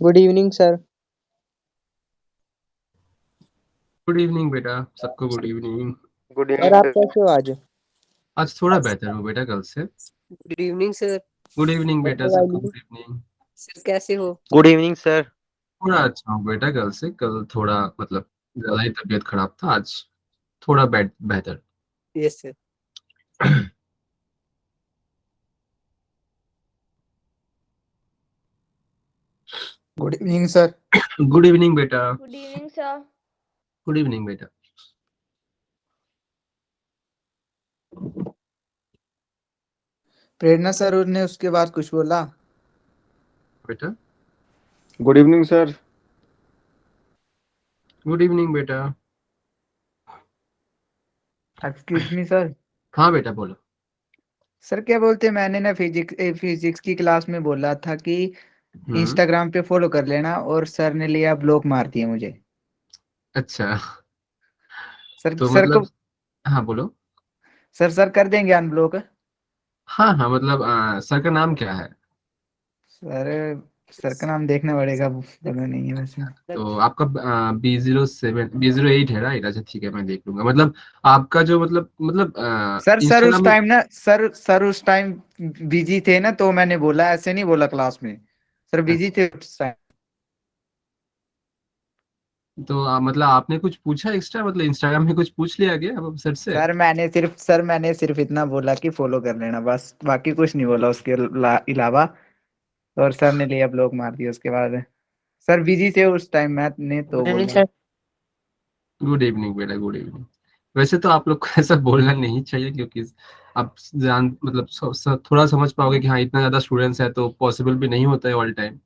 Good evening sir. Good evening बेटा। सबको good evening. Good sir evening आप sir. कैसे हो आज? आज थोड़ा बेहतर हूँ बेटा कल से। Good evening sir. Good evening बेटा, कैसे सबको वाली? Good evening. सर कैसे हो? Good evening sir. थोड़ा अच्छा हूँ बेटा कल से। कल थोड़ा मतलब ज्यादा ही तबीयत खराब था, आज थोड़ा बेहतर। Yes sir. Good evening sir. Good evening बेटा। Good evening sir. Good evening बेटा। प्रेरणा सर ने उसके बाद कुछ बोला? बेटा good evening sir. Good evening बेटा। Excuse me sir. हाँ बेटा बोलो। सर क्या बोलते हैं, मैंने ना फिजिक्स की क्लास में बोला था कि हम्म। इंस्टाग्राम पे फॉलो कर लेना, और सर ने लिया ब्लॉक मार दिया मुझे। अच्छा, सर तो सर को मतलब हाँ बोलो। सर कर देंगे अनब्लॉक? हाँ हाँ, मतलब सर का नाम क्या है? सर सर का नाम देखना पड़ेगा, पता नहीं है वैसे। तो आपका B07 B08 है राइट? अच्छा ठीक है, मैं देख लूंगा। मतलब आपका जो मतलब सर उस इंस्टाग्राम में। टाइम ना, सर उस टाइम बिजी थे ना, तो मैंने बोला, ऐसे नहीं बोला क्लास में। सर बिजी अच्छा, थे उस टाइम। तो मतलब आपने कुछ पूछा एक्स्ट्रा, मतलब इंस्टाग्राम में कुछ पूछ लिया गया अब सर से? सर मैंने सिर्फ इतना बोला कि फॉलो कर लेना, बस बाकी कुछ नहीं बोला उसके अलावा। और सर ने लिया ब्लॉक मार दिया उसके बाद। सर बिजी थे उस टाइम, मैंने तो गुड इवनिंग बोला। सर। गुड इवनिंग बेटा, गुड इवनिंग। वैसे तो आप लोग को ऐसा बोलना नहीं चाहिए, क्योंकि आप जान मतलब थोड़ा समझ पाओगे कि हाँ इतना ज्यादा स्टूडेंट्स है तो पॉसिबल भी नहीं होता है ऑल टाइम।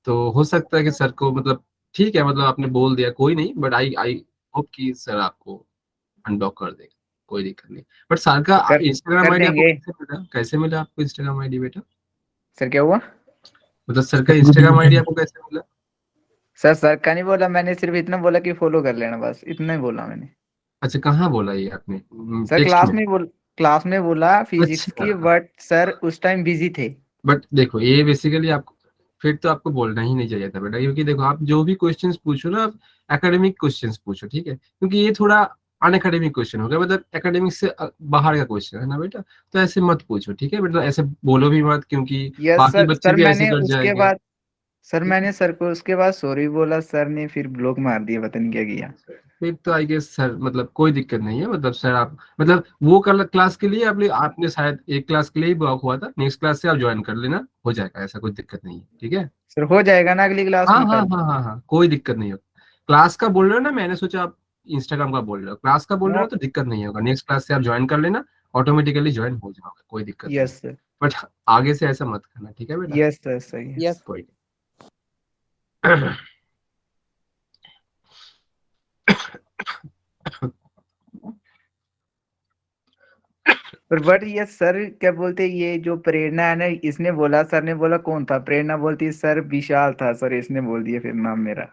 तो हो सकता है कि सर को मतलब ठीक है, मतलब आपने बोल दिया कोई नहीं, बट आई आई होप कि सर आपको अनब्लॉक कर देगा, कोई दिक्कत नहीं। बट सर का कर इंस्टाग्राम कर आईडी आपको देंगे। कैसे मिला? कैसे मिला आपको इंस्टाग्राम आईडी बेटा? सर क्या हुआ? मतलब सर का इंस्टाग्राम आईडी आपको कैसे मिला? सर का नहीं बोला, मैंने सिर्फ इतना बोला कि फॉलो कर लेना, बस इतना ही बोला मैंने। अच्छा, कहाँ बोला ये आपने? सर टेक्स्ट में? क्लास में बोला फिजिक्स अच्छा, की, बट सर उस टाइम बिजी थे। बट देखो ये बेसिकली आपको फिर तो आपको बोलना ही नहीं चाहिए था बेटा, क्योंकि देखो आप जो भी क्वेश्चंस पूछो ना, आप एकेडमिक क्वेश्चंस पूछो, ठीक है? क्योंकि ये थोड़ा अन एकेडमिक क्वेश्चन हो गया, मतलब एकेडमिक से बाहर का क्वेश्चन है ना बेटा। तो ऐसे मत पूछो, ठीक है बेटा? ऐसे बोलो भी मत, क्योंकि यस बाकी सर। बच्चे भी ऐसे मैंने कर उसके जाएंगे। बाद सर ठीक है, मैंने सर को उसके बाद सॉरी बोला, सर ने फिर ब्लॉक मार दिया, पता नहीं क्या किया। फिर तो आई गेस सर मतलब कोई दिक्कत नहीं है। मतलब सर आप मतलब वो कल क्लास के लिए आपने शायद एक क्लास के लिए ही ब्लॉक हुआ था, नेक्स्ट क्लास से आप ज्वाइन कर लेना, हो जाएगा, ऐसा कोई दिक्कत नहीं है, ठीक है? सर हो जाएगा ना अगली क्लास हाँ में हाँ कल? हाँ हाँ हाँ, कोई दिक्कत नहीं होगा। क्लास का बोल रहे हो ना, मैंने सोचा आप इंस्टाग्राम का बोल रहे हो। क्लास का बोल रहे नो। हो तो दिक्कत नहीं होगा, नेक्स्ट क्लास से आप ज्वाइन कर लेना, ऑटोमेटिकली ज्वाइन हो जाओगे, कोई दिक्कत नहीं। Yes sir. बट आगे से ऐसा मत करना, ठीक है बेटा? यस सर, सही है। यस। कोई नहीं। पर बट ये सर क्या बोलते, ये जो प्रेरणा है ना, इसने बोला, सर ने बोला कौन था, प्रेरणा बोलती सर विशाल था, सर इसने बोल दिया फिर नाम मेरा।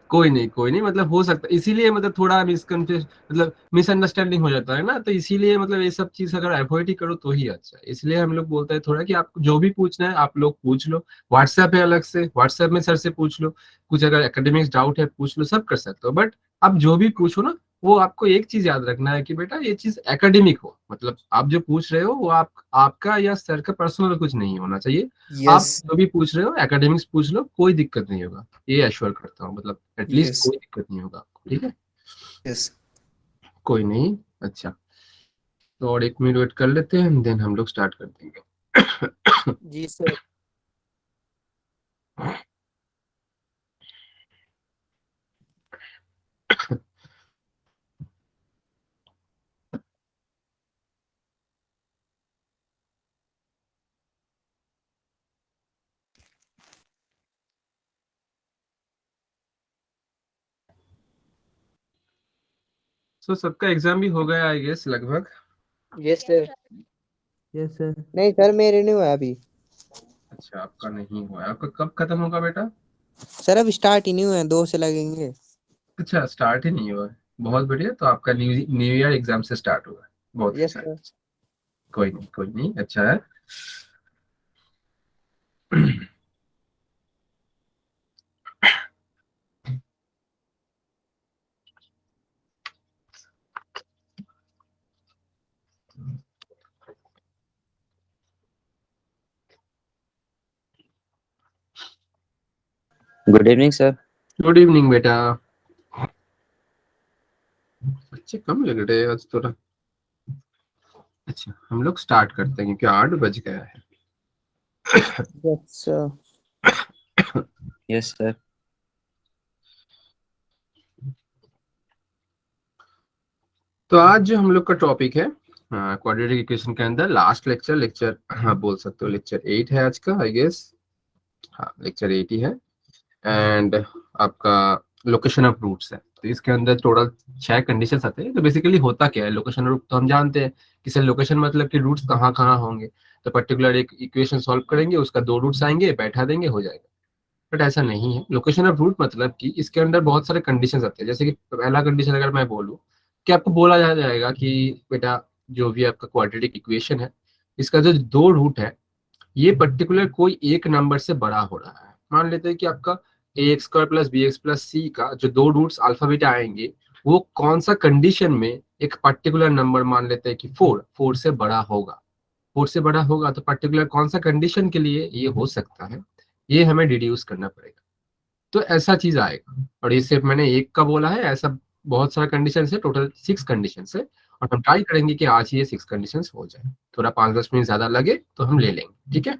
कोई नहीं कोई नहीं, मतलब हो सकता है इसीलिए, मतलब थोड़ा मिसकनफ्यूज मतलब मिसअंडरस्टैंडिंग हो जाता है ना, तो इसीलिए मतलब ये सब चीज अगर अवॉइड ही करो तो ही अच्छा है। इसलिए हम लोग बोलते हैं थोड़ा कि आप जो भी पूछना है आप लोग पूछ लो। व्हाट्सएप है अलग से, व्हाट्सएप में सर से पूछ लो। कुछ अगर एकेडमिक्स डाउट है पूछ लो, सब कर सकते हो। बट आप जो भी पूछो ना, वो आपको एक चीज याद रखना है कि बेटा ये चीज एकेडमिक हो, मतलब आप जो पूछ रहे हो वो आपका या सर का पर्सनल कुछ नहीं होना चाहिए। यस। आप जो भी पूछ रहे हो एकेडमिक्स पूछ लो, कोई दिक्कत नहीं होगा, ये एश्योर करता हूँ, मतलब एटलीस्ट यस। कोई दिक्कत नहीं होगा आपको, ठीक है? यस। कोई नहीं। अच्छा, तो और 1 मिनट वेट कर लेते हैं, देन हम लोग स्टार्ट कर देंगे। जी सर। सो सबका एग्जाम भी हो गया आई गेस लगभग। Yes sir. Yes sir. नहीं सर, मेरे नहीं हुआ अभी। अच्छा, आपका नहीं हुआ है। आपका कब खत्म होगा बेटा? सर अब स्टार्ट ही नहीं हुए हैं, 2 से लगेंगे। अच्छा, स्टार्ट ही नहीं हुआ है। बहुत बढ़िया, तो आपका न्यू ईयर एग्जाम से स्टार्ट हुआ है, बहुत यस अच्छा है। सर। कोई नहीं कोई नहीं, अच्छा है। Good evening sir. Good evening बेटा। बच्चे कम लग रहे हैं आज थोड़ा। अच्छा हम लोग स्टार्ट करते हैं क्योंकि 8 बज गया है। Yes sir. Yes sir. तो आज जो हम लोग का टॉपिक है क्वाड्रेटिक इक्वेशन के अंदर लास्ट लेक्चर हाँ बोल सकते हो लेक्चर 8 है आज का आई गेस। हाँ लेक्चर 8 ही है। एंड आपका लोकेशन ऑफ रूट्स है। तो इसके अंदर टोटल 6 कंडीशंस आते हैं। तो बेसिकली होता क्या है लोकेशन रूट, तो हम जानते हैं कि लोकेशन मतलब कि रूट्स कहाँ कहाँ होंगे। तो पर्टिकुलर एक इक्वेशन सॉल्व करेंगे, उसका 2 रूट्स आएंगे, बैठा देंगे, हो जाएगा। बट ऐसा नहीं है। लोकेशन ऑफ रूट मतलब कि इसके अंदर बहुत सारे कंडीशंस आते हैं। जैसे कि पहला कंडीशन अगर मैं बोलूँ कि आपको बोला जाएगा कि बेटा जो भी आपका क्वाड्रेटिक इक्वेशन है इसका जो 2 रूट है ये पर्टिकुलर कोई एक नंबर से बड़ा हो रहा है। मान लेते हैं कि आपका a square plus b x plus c का जो 2 रूट्स अल्फा बीटा आएंगे वो कौन सा कंडीशन में एक पर्टिकुलर नंबर मान लेते हैं कि 4 से बड़ा होगा। 4 से बड़ा होगा तो पर्टिकुलर कौन सा कंडीशन के लिए ये हो सकता है ये हमें डिड्यूस करना पड़ेगा। तो ऐसा चीज आएगा। और ये सिर्फ मैंने एक का बोला है, ऐसा बहुत सारा कंडीशन है, टोटल 6 कंडीशन है। और हम ट्राई करेंगे कि आज ये 6 कंडीशन हो जाए। थोड़ा 5-10 मिनट ज्यादा लगे तो हम ले लेंगे, ठीक है।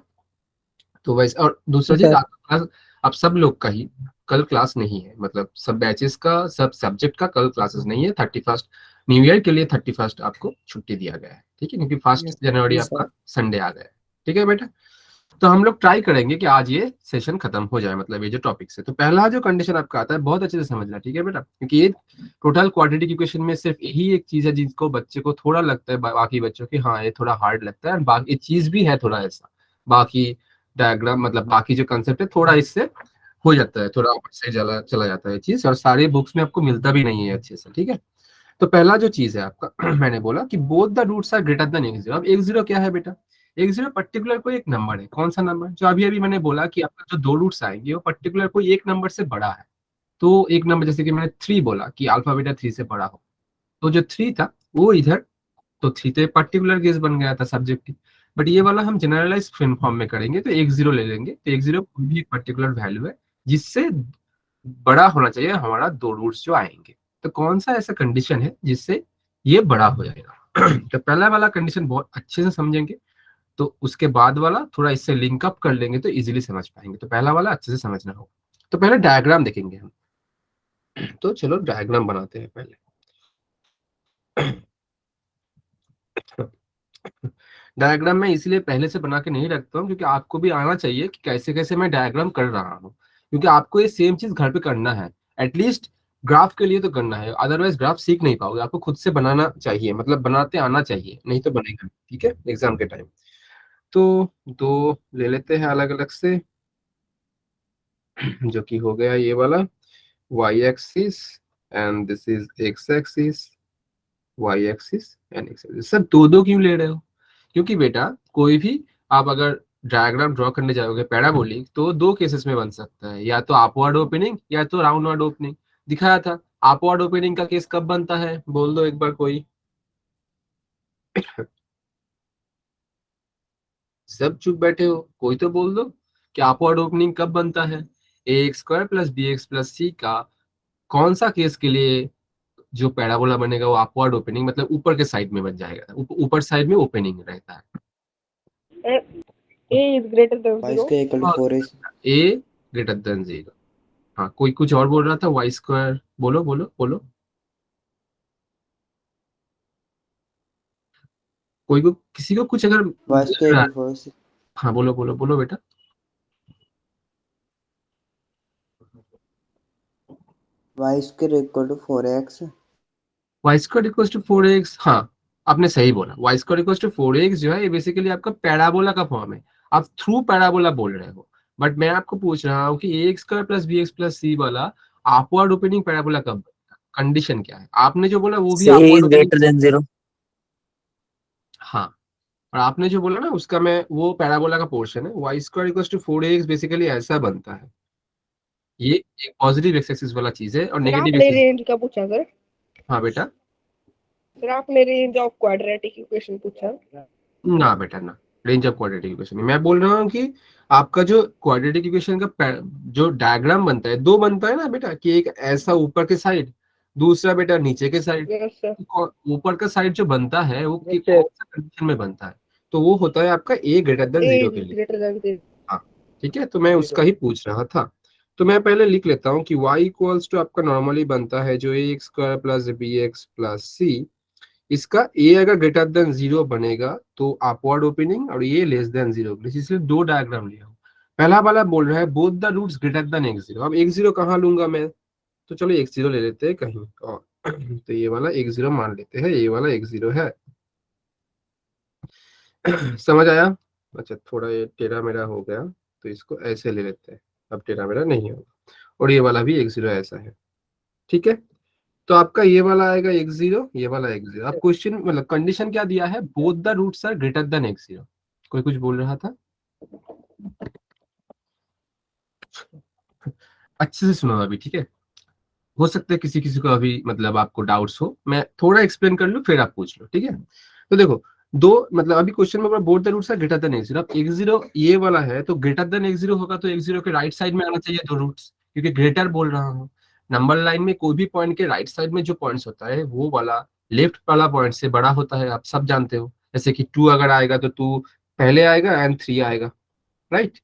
तो वैसे और दूसरा चीज सर आपका क्लास अब सब लोग का ही कल क्लास नहीं है, मतलब सब बैचेस का सब सब्जेक्ट का कल क्लासेस नहीं है। 31 न्यू ईयर के लिए 31 आपको छुट्टी दिया गया है, ठीक है, क्योंकि 1 जनवरी यस आपका सर। संडे आ गया है, ठीक है बेटा। तो हम लोग ट्राई करेंगे कि आज ये सेशन खत्म हो जाए, मतलब ये जो टॉपिक से। तो पहला जो कंडीशन आपका आता है बहुत अच्छे से समझना, ठीक है बेटा, क्योंकि ये टोटल क्वाड्रेटिक इक्वेशन में सिर्फ यही एक चीज है जिसको बच्चे को थोड़ा लगता है बाकी बच्चों की हाँ ये थोड़ा हार्ड लगता है। बाकी चीज भी है थोड़ा ऐसा, बाकी डायग्राम मतलब बाकी जो कंसेप्ट है थोड़ा इससे हो जाता है, थोड़ा ऊपर से चला जाता है चीज, और सारे बुक्स में आपको मिलता भी नहीं है अच्छे से, ठीक है। तो पहला जो चीज है आपका मैंने बोला कि both the roots are greater than x0। अब x0 क्या है बेटा, x0 पर्टिकुलर कोई एक नंबर है। कौन सा नंबर, जो अभी अभी मैंने बोला कि आपका जो 2 रूट्स आएंगे वो पर्टिकुलर कोई एक नंबर से बड़ा है। तो एक नंबर जैसे कि मैंने 3 बोला कि अल्फा बीटा 3 से बड़ा हो, तो जो 3 था वो इधर, तो 3 तो पर्टिकुलर केस बन गया था सब्जेक्टिव। बट ये वाला हम जनरलाइज फॉर्म में करेंगे तो x0 ले लेंगे। तो x0 कोई भी एक पर्टिकुलर वैल्यू है जिससे बड़ा होना चाहिए हमारा 2 रूट्स जो आएंगे। तो कौन सा ऐसा कंडीशन है जिससे ये बड़ा हो जाएगा तो पहला वाला कंडीशन बहुत अच्छे से समझेंगे, तो उसके बाद वाला थोड़ा इससे लिंक अप कर लेंगे तो इजीली समझ पाएंगे। तो पहला वाला अच्छे से समझना होगा। तो पहले डायग्राम देखेंगे हम। तो चलो डायग्राम बनाते हैं पहले। डायग्राम मैं इसलिए पहले से बना के नहीं रखता हूँ क्योंकि आपको भी आना चाहिए कि कैसे कैसे मैं डायग्राम कर रहा हूँ, क्योंकि आपको ये सेम चीज घर पे करना है। एटलीस्ट ग्राफ के लिए तो करना है, अदरवाइज ग्राफ सीख नहीं पाओगे। आपको खुद से बनाना चाहिए, मतलब बनाते आना चाहिए, नहीं तो बनेगा नहीं, ठीक है, एग्जाम के टाइम। तो दो ले लेते हैं अलग अलग से जो कि हो गया ये वाला y axis and this is x axis, y axis and x axis. सब दो दो क्यों ले रहे हो, क्योंकि बेटा कोई भी आप अगर डायग्राम ड्रॉ करने जाओगे पैराबोलिक तो 2 केसेस में बन सकता है, या तो अपवर्ड ओपनिंग या तो राउंडवर्ड ओपनिंग। दिखाया था अपवर्ड ओपनिंग का केस कब बनता है, बोल दो एक बार कोई। सब चुप बैठे हो, कोई तो बोल दो कि अपवर्ड ओपनिंग कब बनता है। A x square plus b x plus c का कौन सा केस के लिए जो पैराबोला बनेगा वो अपवर्ड ओपनिंग, मतलब ऊपर के साइड में बन जाएगा, ऊपर साइड में ओपनिंग रहता है। A is greater than y 0. square equal to 4x। A greater than 0। हाँ कोई कुछ और बोल रहा था, वाई स्क्वायर, बोलो बोलो बोलो। कोई को किसी को कुछ अगर y लग square रहा है, equal to 4x। हाँ बोलो बोलो बोलो बेटा। y square equal to 4x। Y square equals to 4x, हाँ आपने सही बोला। Y square equals to 4x जो है ये बेसिकली आपका पैराबोला का फॉर्म है। आप थ्रू पैराबोला बोल रहे हो, बट मैं आपको पूछ रहा हूँ कि a x square plus b x plus c वाला अपवर्ड ओपनिंग पैराबोला कब बनेगा? कंडीशन क्या है? आपने जो बोला वो भी A upward is opening, greater than 0. हाँ, और आपने जो बोला ना उसका मैं वो पैराबोला का पोर्शन है। Y square equals to 4x basically ऐसा बनता है। ये एक पॉजिटिव एक्स एक्सिस वाला चीज है और सर नेगेटिव आपने एक्सिस। रेंज का पूछा सर? हाँ बेटा। सर आपने रेंज ऑफ क्वाड्रेटिक इक्वेशन पूछा? ना बेटा ना, रेंज ऑफ क्वाड्रेटिक इक्वेशन। मैं बोल रहा हूँ कि आपका जो क्वाड्रेटिक इक्वेशन का जो डायग्राम बनता है, दो बनता है ना बेटा, कि एक ऐसा ऊपर के साइड, दूसरा बेटा नीचे के साइड। Yes, sir. ऊपर का साइड जो बनता है वो Yes, कौन sir. सा कंडीशन में बनता है? तो वो होता है आपका a greater then A 0 is के लिए। greater than 0. हाँ ठीक है, तो मैं उसका ही पूछ रहा था। तो मैं पहले लिख लेता हूँ कि y इक्वल्स टू आपका नॉर्मली बनता है जो ax square plus bx plus c। इसका a अगर ग्रेटर देन 0 बनेगा तो अपवर्ड ओपनिंग, और ये लेस देन 0, इसलिए दो डायग्राम लिया हूँ। पहला वाला बोल रहा है both the roots greater than x0। अब x0 कहाँ लूंगा मैं? तो चलो x0 ले लेते हैं कहीं और। तो ये वाला x0 मान लेते हैं, ये वाला x0 है। समझ आया? अच्छा, थोड़ा ये टेढ़ा मेढ़ा हो गया तो इसको ऐसे ले लेते हैं, अब टेढ़ा मेढ़ा नहीं होगा। और ये वाला भी x0 ऐसा है, ठीक है। तो आपका ये वाला आएगा x0, ये वाला x0। अब क्वेश्चन मतलब कंडीशन क्या दिया है? Both the roots are greater than x0। कोई कुछ बोल रहा था? अच्छे से सुनो अभी, ठीक है। हो सकता है किसी किसी को अभी मतलब आपको डाउट्स हो, मैं थोड़ा एक्सप्लेन कर लूं फिर आप पूछ लो, ठीक है। तो देखो, दो मतलब अभी क्वेश्चन में both the roots are greater than x0। अब x0 ये वाला है तो ग्रेटर देन x0 होगा तो x0 के राइट साइड में आना चाहिए दो रूट्स, क्योंकि ग्रेटर बोल रहा हूँ। नंबर लाइन में कोई भी पॉइंट के राइट साइड में जो पॉइंट्स होता है वो वाला लेफ्ट वाला पॉइंट से बड़ा होता है, आप सब जानते हो। जैसे कि 2 अगर आएगा तो 2 पहले आएगा एंड 3 आएगा, राइट।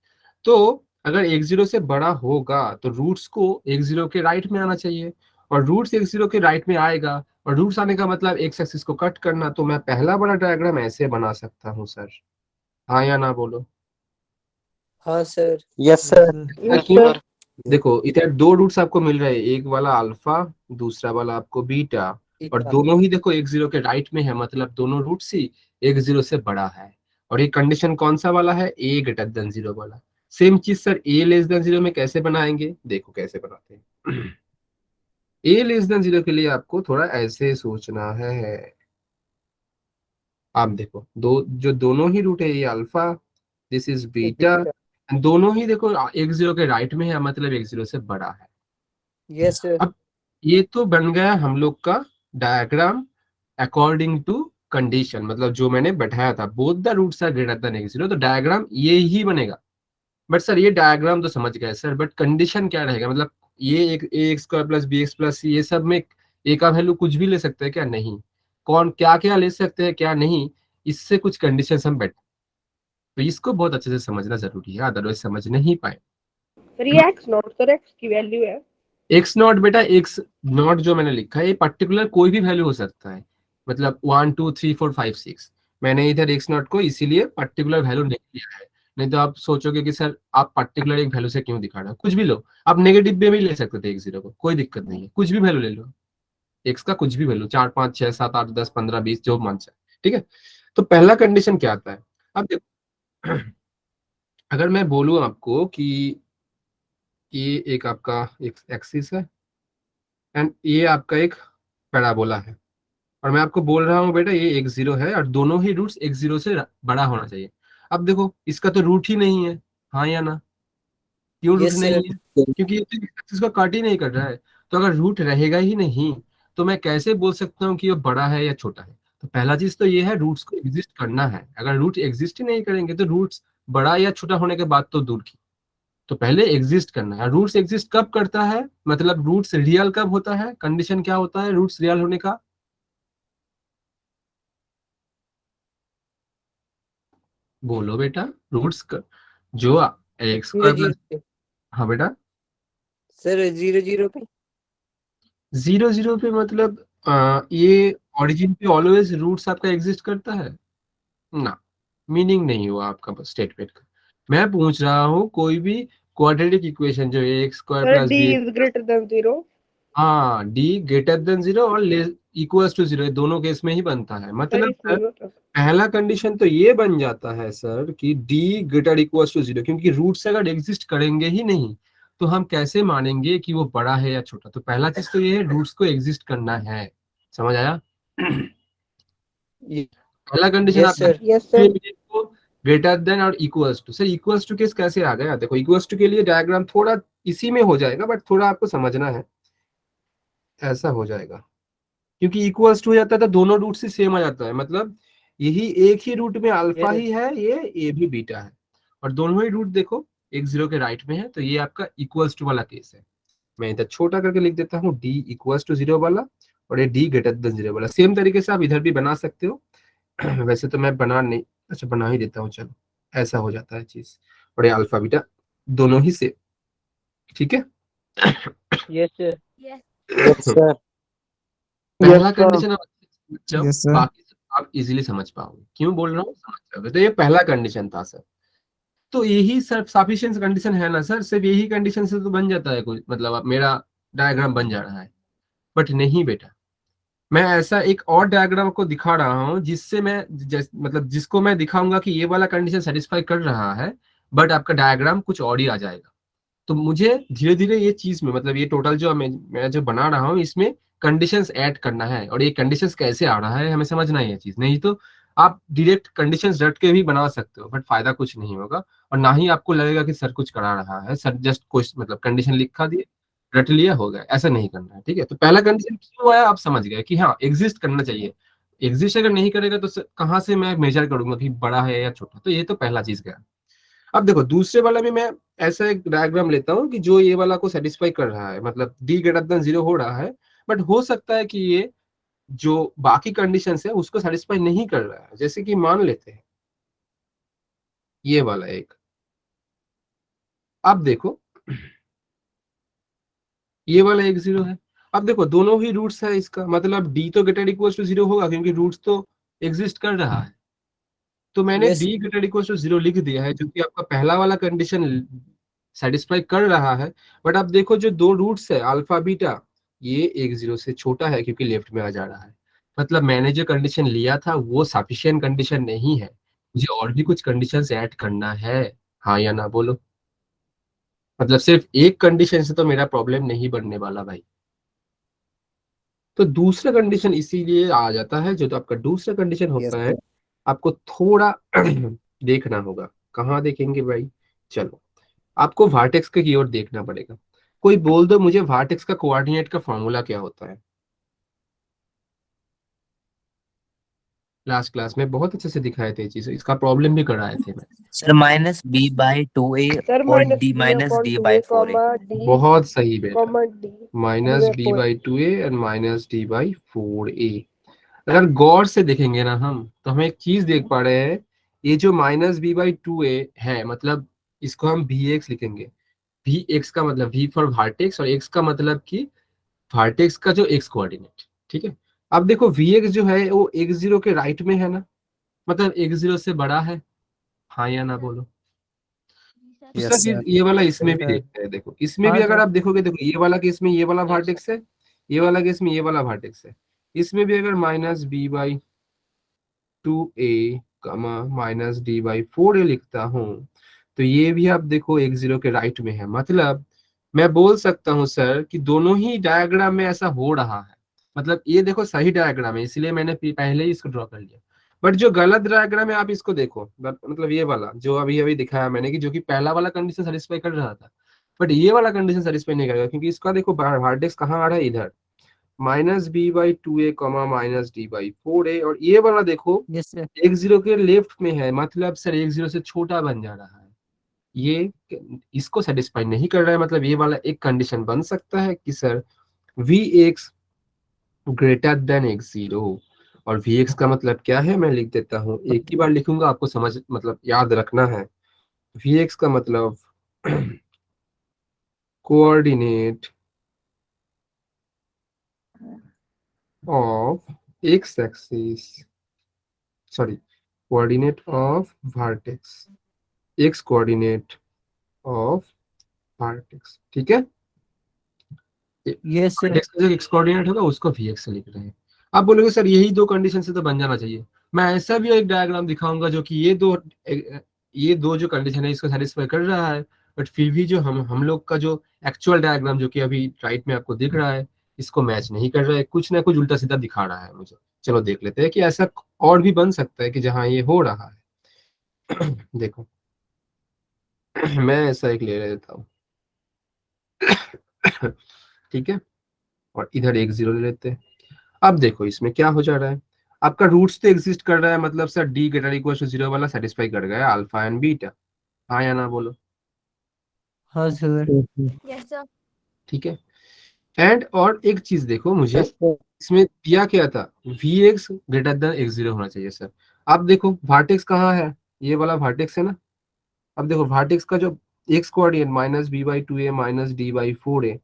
तो अगर x0 से बड़ा होगा तो रूट्स को x0 के राइट में आना चाहिए, और रूट्स x0 के राइट में आएगा, और रूट्स आने का मतलब एक्स एक्सिस को कट करना। तो मैं पहला बड़ा डायग्राम ऐसे बना सकता हूँ सर, हाँ या ना बोलो? हाँ सर। Yes sir. Yes, क्यों? sir. देखो इधर दो रूट्स आपको मिल रहे हैं, एक वाला अल्फा, दूसरा वाला आपको बीटा, और दोनों ही देखो x0 के राइट में है, मतलब दोनों रूट्स ही x0 से बड़ा है। और ये कंडीशन कौन सा वाला है? a ग्रेटर देन 0 वाला। सेम चीज सर a लेस देन 0 में कैसे बनाएंगे? देखो कैसे बनाते हैं। a लेस देन 0 के लिए आपको थोड़ा ऐसे सोचना है। आप देखो, दोनों ही रूट है, ये अल्फा, दिस इज बीटा, दोनों ही देखो x0 के राइट में है, मतलब x0 से बड़ा है। Yes sir. अब ये तो बन गया हम लोग का डायग्राम अकॉर्डिंग टू कंडीशन, मतलब जो मैंने बैठाया था, both the roots are greater than x0, तो डायग्राम ये ही बनेगा। बट सर ये डायग्राम तो समझ गए सर, बट कंडीशन क्या रहेगा? मतलब ये एक ax square plus bx plus c, ये सब में a का वैल्यू कुछ भी ले सकते हैं क्या? नहीं। कौन क्या क्या ले सकते हैं क्या नहीं, इससे कुछ कंडीशन हम बैठ, तो इसको बहुत अच्छे से समझना जरूरी है, अदरवाइज समझ नहीं पाए। सर ये x नॉट सर x की वैल्यू है। एक्स नॉट बेटा, एक्स नॉट जो मैंने लिखा है ये पर्टिकुलर कोई भी वैल्यू हो सकता है, मतलब 1 2 3 4 5 6। मैंने इधर एक्स नॉट को इसीलिए पर्टिकुलर वैल्यू नहीं लिया है, नहीं तो आप सोचोगे कि सर आप पर्टिकुलर एक वैल्यू से क्यों दिखा रहे हो। कुछ भी लो, आप नेगेटिव में भी ले सकते थे x0 को, कोई दिक्कत नहीं है, कुछ भी वैल्यू ले लो एक्स का, कुछ भी वैल्यू 4 5 6 7 8 10 15 20 जो मन चाहे, ठीक है। तो पहला कंडीशन क्या आता है? अब देखो, अगर मैं बोलूं आपको कि ये एक आपका एक्सिस है एंड ये आपका एक पैराबोला है, और मैं आपको बोल रहा हूँ बेटा ये x0 है और दोनों ही रूट्स x0 से बड़ा होना चाहिए। अब देखो इसका तो रूट ही नहीं है, हाँ या ना? क्यों रूट यस नहीं सर। है? क्योंकि ये तो इसको कट ही नहीं कर रहा है। तो अगर रूट रहेगा ही नहीं तो मैं कैसे बोल सकता हूँ कि ये बड़ा है या छोटा है? तो पहला चीज तो ये है, रूट्स को एग्जिस्ट करना है। अगर रूट एग्जिस्ट ही नहीं करेंगे तो रूट्स बड़ा या छोटा होने के बाद तो दूर की, तो पहले एग्जिस्ट करना है। रूट्स एग्जिस्ट कब करता है, मतलब रूट्स रियल कब होता है? कंडीशन क्या होता है रूट्स रियल होने का? बोलो बेटा। रूट्स जो x zero square plus, zero हाँ बेटा, सर 0 0 पे। 0 0 पे मतलब ये ओरिजिन पे ऑलवेज रूट्स आपका एग्जिस्ट करता है ना? मीनिंग नहीं हुआ आपका स्टेटमेंट का। मैं पूछ रहा हूँ कोई भी क्वाड्रेटिक इक्वेशन जो x square sir plus d b, is greater than 0. हाँ डी ग्रेटर देन 0 और इक्वल्स टू 0, दोनों केस में ही बनता है। सर मतलब इसमें होता है। पहला कंडीशन तो ये बन जाता है सर कि d ग्रेटर इक्वल्स टू 0, क्योंकि रूट्स अगर एग्जिस्ट करेंगे ही नहीं तो हम कैसे मानेंगे कि वो बड़ा है या छोटा? तो पहला चीज तो ये है, रूट्स को एग्जिस्ट करना है। समझ आया? पहला कंडीशन यस आप sir. Yes sir. Greater than और equals to. Sir equals to case कैसे आ गया? देखो इक्वल्स टू के लिए डायग्राम थोड़ा इसी में हो जाएगा, बट थोड़ा आपको समझना है, ऐसा हो जाएगा। क्योंकि इक्वल्स टू हो जाता है तो दोनों रूट से सेम आ जाता है, मतलब यही एक ही रूट में अल्फा Yes. ही है, ये भी बीटा है, और दोनों ही रूट देखो एक जीरो के राइट में है, तो ये आपका इक्वल्स टू वाला केस है। मैं इधर छोटा करके लिख देता हूँ डी इक्वल्स टू जीरो वाला, और ये डी ग्रेटर देन जीरो वाला। सेम तरीके से आप इधर भी बना सकते हो। वैसे तो मैं बना नहीं, अच्छा बना ही देता हूँ, चलो ऐसा हो जाता है चीज, और ये अल्फा बीटा दोनों ही से, ठीक है। Yes, sir. Yes, sir. पहला Yes, sir. कंडीशन आप जब Yes, sir. बाकी सब आप इजीली समझ पाओगे, क्यों बोल रहा हूँ समझ पाओगे। तो ये पहला कंडीशन था सर, तो यही सर सफिशिएंट कंडीशन है ना सर, सिर्फ यही कंडीशन से तो बन जाता है कोई, मतलब अब मेरा डायग्राम बन जा रहा है। बट नहीं बेटा, मैं ऐसा एक और डायग्राम को दिखा रहा हूँ जिससे मैं मतलब जिसको मैं दिखाऊंगा कि ये वाला कंडीशन सेटिस्फाई कर रहा है, बट आपका डायग्राम कुछ और ही आ जाएगा। तो मुझे धीरे धीरे ये चीज में, मतलब ये टोटल जो मैं जो बना रहा हूँ इसमें कंडीशंस ऐड करना है, और ये कंडीशंस कैसे आ रहा है हमें समझना है ये चीज। नहीं तो आप डायरेक्ट कंडीशंस रट के भी बना सकते हो, बट फायदा कुछ नहीं होगा, और ना ही आपको लगेगा कि सर कुछ करा रहा है। सर जस्ट कुछ मतलब कंडीशन लिखा दिए, रट लिया, हो गया, ऐसा नहीं करना है, ठीक है। तो पहला कंडीशन क्यों आया आप समझ गए कि हाँ एग्जिस्ट करना चाहिए। एग्जिस्ट अगर नहीं करेगा तो कहाँ से मैं मेजर करूंगा कि बड़ा है या छोटा, तो ये तो पहला चीज गया। अब देखो दूसरे वाला में मैं ऐसा एक डायग्राम लेता हूँ कि जो ये वाला को सेटिस्फाई कर रहा है, मतलब डी ग्रेटर देन जीरो हो रहा है, बट हो सकता है कि ये जो बाकी कंडीशंस है उसको सेटिस्फाई नहीं कर रहा है। जैसे कि मान लेते हैं ये वाला एक, अब देखो ये वाला एक जीरो है। अब देखो दोनों ही रूट्स है, इसका मतलब डी तो ग्रेटर इक्वल टू जीरो होगा, क्योंकि रूट्स तो एग्जिस्ट कर रहा है। तो मैंने Yes. D greater equal to zero लिख दिया है, जो कि आपका पहला वाला कंडीशन सेटिस्फाई कर रहा है। बट अब देखो जो दो रूट्स है अल्फा बीटा, ये एक जीरो से छोटा है क्योंकि लेफ्ट में आ जा रहा है। मतलब मैंने जो कंडीशन लिया था वो सफिशिएंट कंडीशन नहीं है, मुझे और भी कुछ कंडीशंस ऐड करना है, हाँ या ना बोलो। मतलब सिर्फ एक कंडीशन से तो मेरा प्रॉब्लम नहीं बनने वाला भाई। तो दूसरा कंडीशन इसीलिए आ जाता है, जो तो आपका दूसरा कंडीशन Yes, होता है, sir. आपको थोड़ा देखना होगा। कहाँ देखेंगे भाई, चलो आपको वर्टेक्स की ओर देखना पड़ेगा। कोई बोल दो मुझे वर्टेक्स का कोऑर्डिनेट का फॉर्मूला क्या होता है। लास्ट क्लास में बहुत अच्छे से दिखाए थे चीज, इसका प्रॉब्लम भी कराए थे मैं। Sir minus b by two a Sir, और minus d b minus upon d 2a, by four a. comma d, बहुत सही बेटा, comma d minus by b 4. By two a and minus d by four a. अगर गौर से देखेंगे ना हम, तो हम एक चीज देख पा रहे हैं, ये जो माइनस बी बाई टू ए है, मतलब इसको हम वी एक्स लिखेंगे। वी एक्स का मतलब वी फॉर वर्टेक्स, और एक्स का मतलब कि वर्टेक्स का जो एक्स कोऑर्डिनेट, ठीक है। अब देखो वी एक्स जो है वो एक्स जीरो के राइट में है ना, मतलब एक्स जीरो से बड़ा है, हाँ या ना बोलो। दूसरा Yes, चीज sir. ये वाला इसमें भी sir. देखते हैं, देखो इसमें भी हाँ अगर सर. आप देखोगे, देखो ये वाला केस में ये वाला वर्टेक्स है, ये वाला केस में ये वाला वर्टेक्स है। इसमें भी अगर minus b by two a minus d by four a लिखता हूँ, तो ये भी आप देखो एक जीरो के राइट में है। मतलब मैं बोल सकता हूँ सर कि दोनों ही डायग्राम में ऐसा हो रहा है। मतलब ये देखो सही डायग्राम है, इसलिए मैंने पहले ही इसको ड्रॉ कर लिया। बट जो गलत डायग्राम है आप इसको देखो, मतलब ये वाला जो अभी अभी दिखाया मैंने, कि जो कि पहला वाला कंडीशन सेटिस्फाई कर रहा था, बट ये वाला कंडीशन सेटिस्फाई नहीं करेगा, क्योंकि इसका देखो वर्टेक्स कहाँ आ रहा है, इधर minus b by two a comma minus d by four a, और ये वाला देखो Yes, sir. एक जीरो के लेफ्ट में है, मतलब सर एक जीरो से छोटा बन जा रहा है। ये इसको सेटिस्फाई नहीं कर रहा है। मतलब ये वाला एक कंडीशन बन सकता है कि sir v x greater than x zero, और वी एक्स का मतलब क्या है मैं लिख देता हूँ, एक ही बार लिखूंगा, आपको समझ मतलब याद रखना है। वी एक्स का मतलब coordinate of x axis, sorry coordinate of vertex, x coordinate of vertex, ठीक है। Yes, sir. वर्टेक्स का जो एक्स कोऑर्डिनेट होगा उसको वी एक्स से लिख रहे हैं। आप बोलोगे सर यही दो कंडीशन से तो बन जाना चाहिए। मैं ऐसा भी एक डायग्राम दिखाऊंगा जो कि ये दो जो कंडीशन है इसको सेटिस्फाई कर रहा है, बट फिर भी जो हम लोग का जो एक्चुअल डायग्राम जो कि अभी राइट में आपको दिख रहा है, इसको मैच नहीं कर रहा है, कुछ ना कुछ उल्टा सीधा दिखा रहा है मुझे। चलो देख लेते हैं कि ऐसा और भी बन सकता है कि जहाँ ये हो रहा है। देखो मैं ऐसा एक ले लेता हूँ, ठीक है, और इधर एक जीरो ले लेते हैं। अब देखो इसमें क्या हो जा रहा है, आपका रूट्स तो एग्जिस्ट कर रहा है, मतलब sir d greater equal to 0 वाला सेटिस्फाई कर गया अल्फा एंड बीटा, हाँ या ना बोलो। हाँ सर। Yes sir. ठीक है। एंड और एक चीज देखो, मुझे यस सर। इसमें दिया क्या था, v x greater than x zero होना चाहिए सर। अब देखो वर्टेक्स कहाँ है, ये वाला वर्टेक्स है ना। अब देखो वर्टेक्स का जो x coordinate minus b by two a minus d by four a,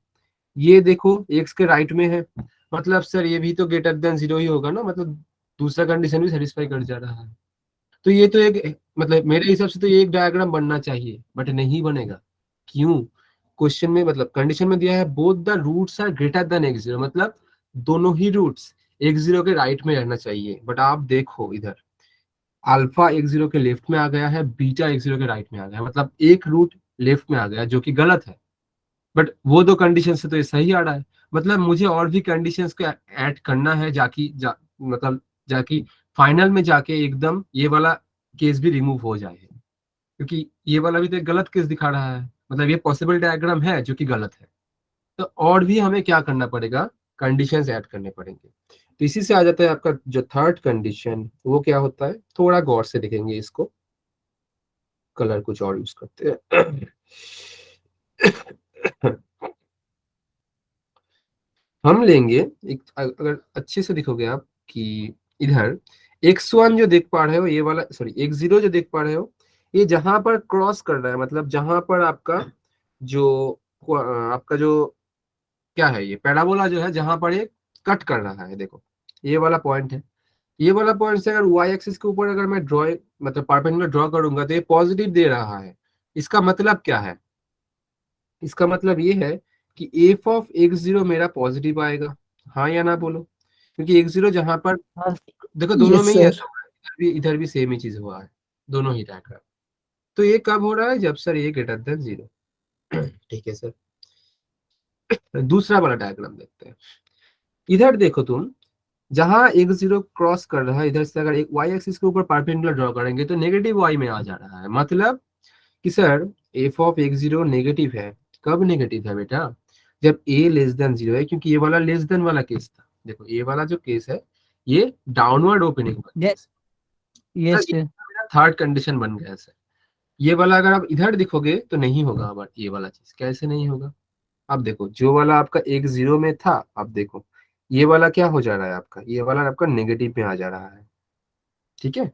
ये देखो एक्स के राइट में है, मतलब सर ये भी तो ग्रेटर देन जीरो ही होगा ना, मतलब दूसरा कंडीशन भी सेटिस्फाई कर जा रहा है। तो ये तो एक, मतलब मेरे हिसाब से तो ये एक डायग्राम बनना चाहिए, बट नहीं बनेगा। क्यों? क्वेश्चन में मतलब कंडीशन में दिया है both the roots are greater than x zero, मतलब दोनों ही रूट्स एक्स जीरो के राइट में रहना चाहिए। बट आप देखो इधर अल्फा एक्स जीरो के लेफ्ट में आ गया है, बीटा एक्स जीरो के राइट में आ गया है, मतलब एक रूट लेफ्ट में आ गया जो कि गलत है। बट वो दो कंडीशन से तो ये सही आ रहा है, मतलब मुझे और भी कंडीशंस को ऐड करना है मतलब जाकि फाइनल में जाके एकदम ये वाला केस भी रिमूव हो जाए, क्योंकि ये वाला भी तो एक गलत केस दिखा रहा है, मतलब ये पॉसिबल डायग्राम है जो कि गलत है। तो और भी हमें क्या करना पड़ेगा, कंडीशंस ऐड करने पड़ेंगे। तो इसी से आ जाता है आपका जो थर्ड कंडीशन, वो क्या होता है, थोड़ा गौर से देखेंगे इसको, कलर कुछ और यूज करते हैं। हम लेंगे एक, अगर अच्छे से देखोगे आप कि इधर x1 जो देख पा रहे हो, ये वाला सॉरी x0 जो देख पा रहे हो, ये जहां पर क्रॉस कर रहा है, मतलब जहां पर आपका जो क्या है, ये पैराबोला जो है जहां पर ये कट कर रहा है, देखो ये वाला पॉइंट है। ये वाला पॉइंट से अगर y एक्सिस के ऊपर अगर मैं ड्रॉ मतलब परपेंडिकुलर ड्रॉ करूंगा तो ये पॉजिटिव दे रहा है। इसका मतलब क्या है, इसका मतलब ये है कि एफ ऑफ एक्स जीरो मेरा पॉजिटिव आएगा, हाँ या ना बोलो। क्योंकि एक्स जीरो जहां पर हाँ देखो दोनों यस में ही सर। ऐसा हो रहा है, इधर भी सेम ही चीज हुआ है, दोनों ही डायग्राम। तो ये कब हो रहा है, जब सर ये ग्रेटर देन जीरो। ठीक है सर, दूसरा वाला डायग्राम देखते हैं। इधर देखो तुम, जहां एक्स जीरो क्रॉस कर रहा है, इधर से अगर एक वाई एक्सिस के ऊपर परपेंडिकुलर ड्रॉ करेंगे तो नेगेटिव वाई में आ जा रहा है, मतलब कि sir F of x zero negative है। कब नेगेटिव है बेटा, जब ए लेस देन जीरो है, क्योंकि ये वाला लेस देन वाला केस था। देखो ये वाला जो केस है ये डाउनवर्ड ओपनिंग वाला केस है। Yes sir, sir. ये थर्ड कंडीशन बन गया सर। ये वाला अगर आप इधर दिखोगे तो नहीं होगा, बट ये वाला चीज कैसे नहीं होगा। अब देखो जो वाला आपका एक जीरो में था, अब देखो ये वाला क्या हो जा रहा है आपका, ये वाला आपका नेगेटिव में आ जा रहा है। ठीक है,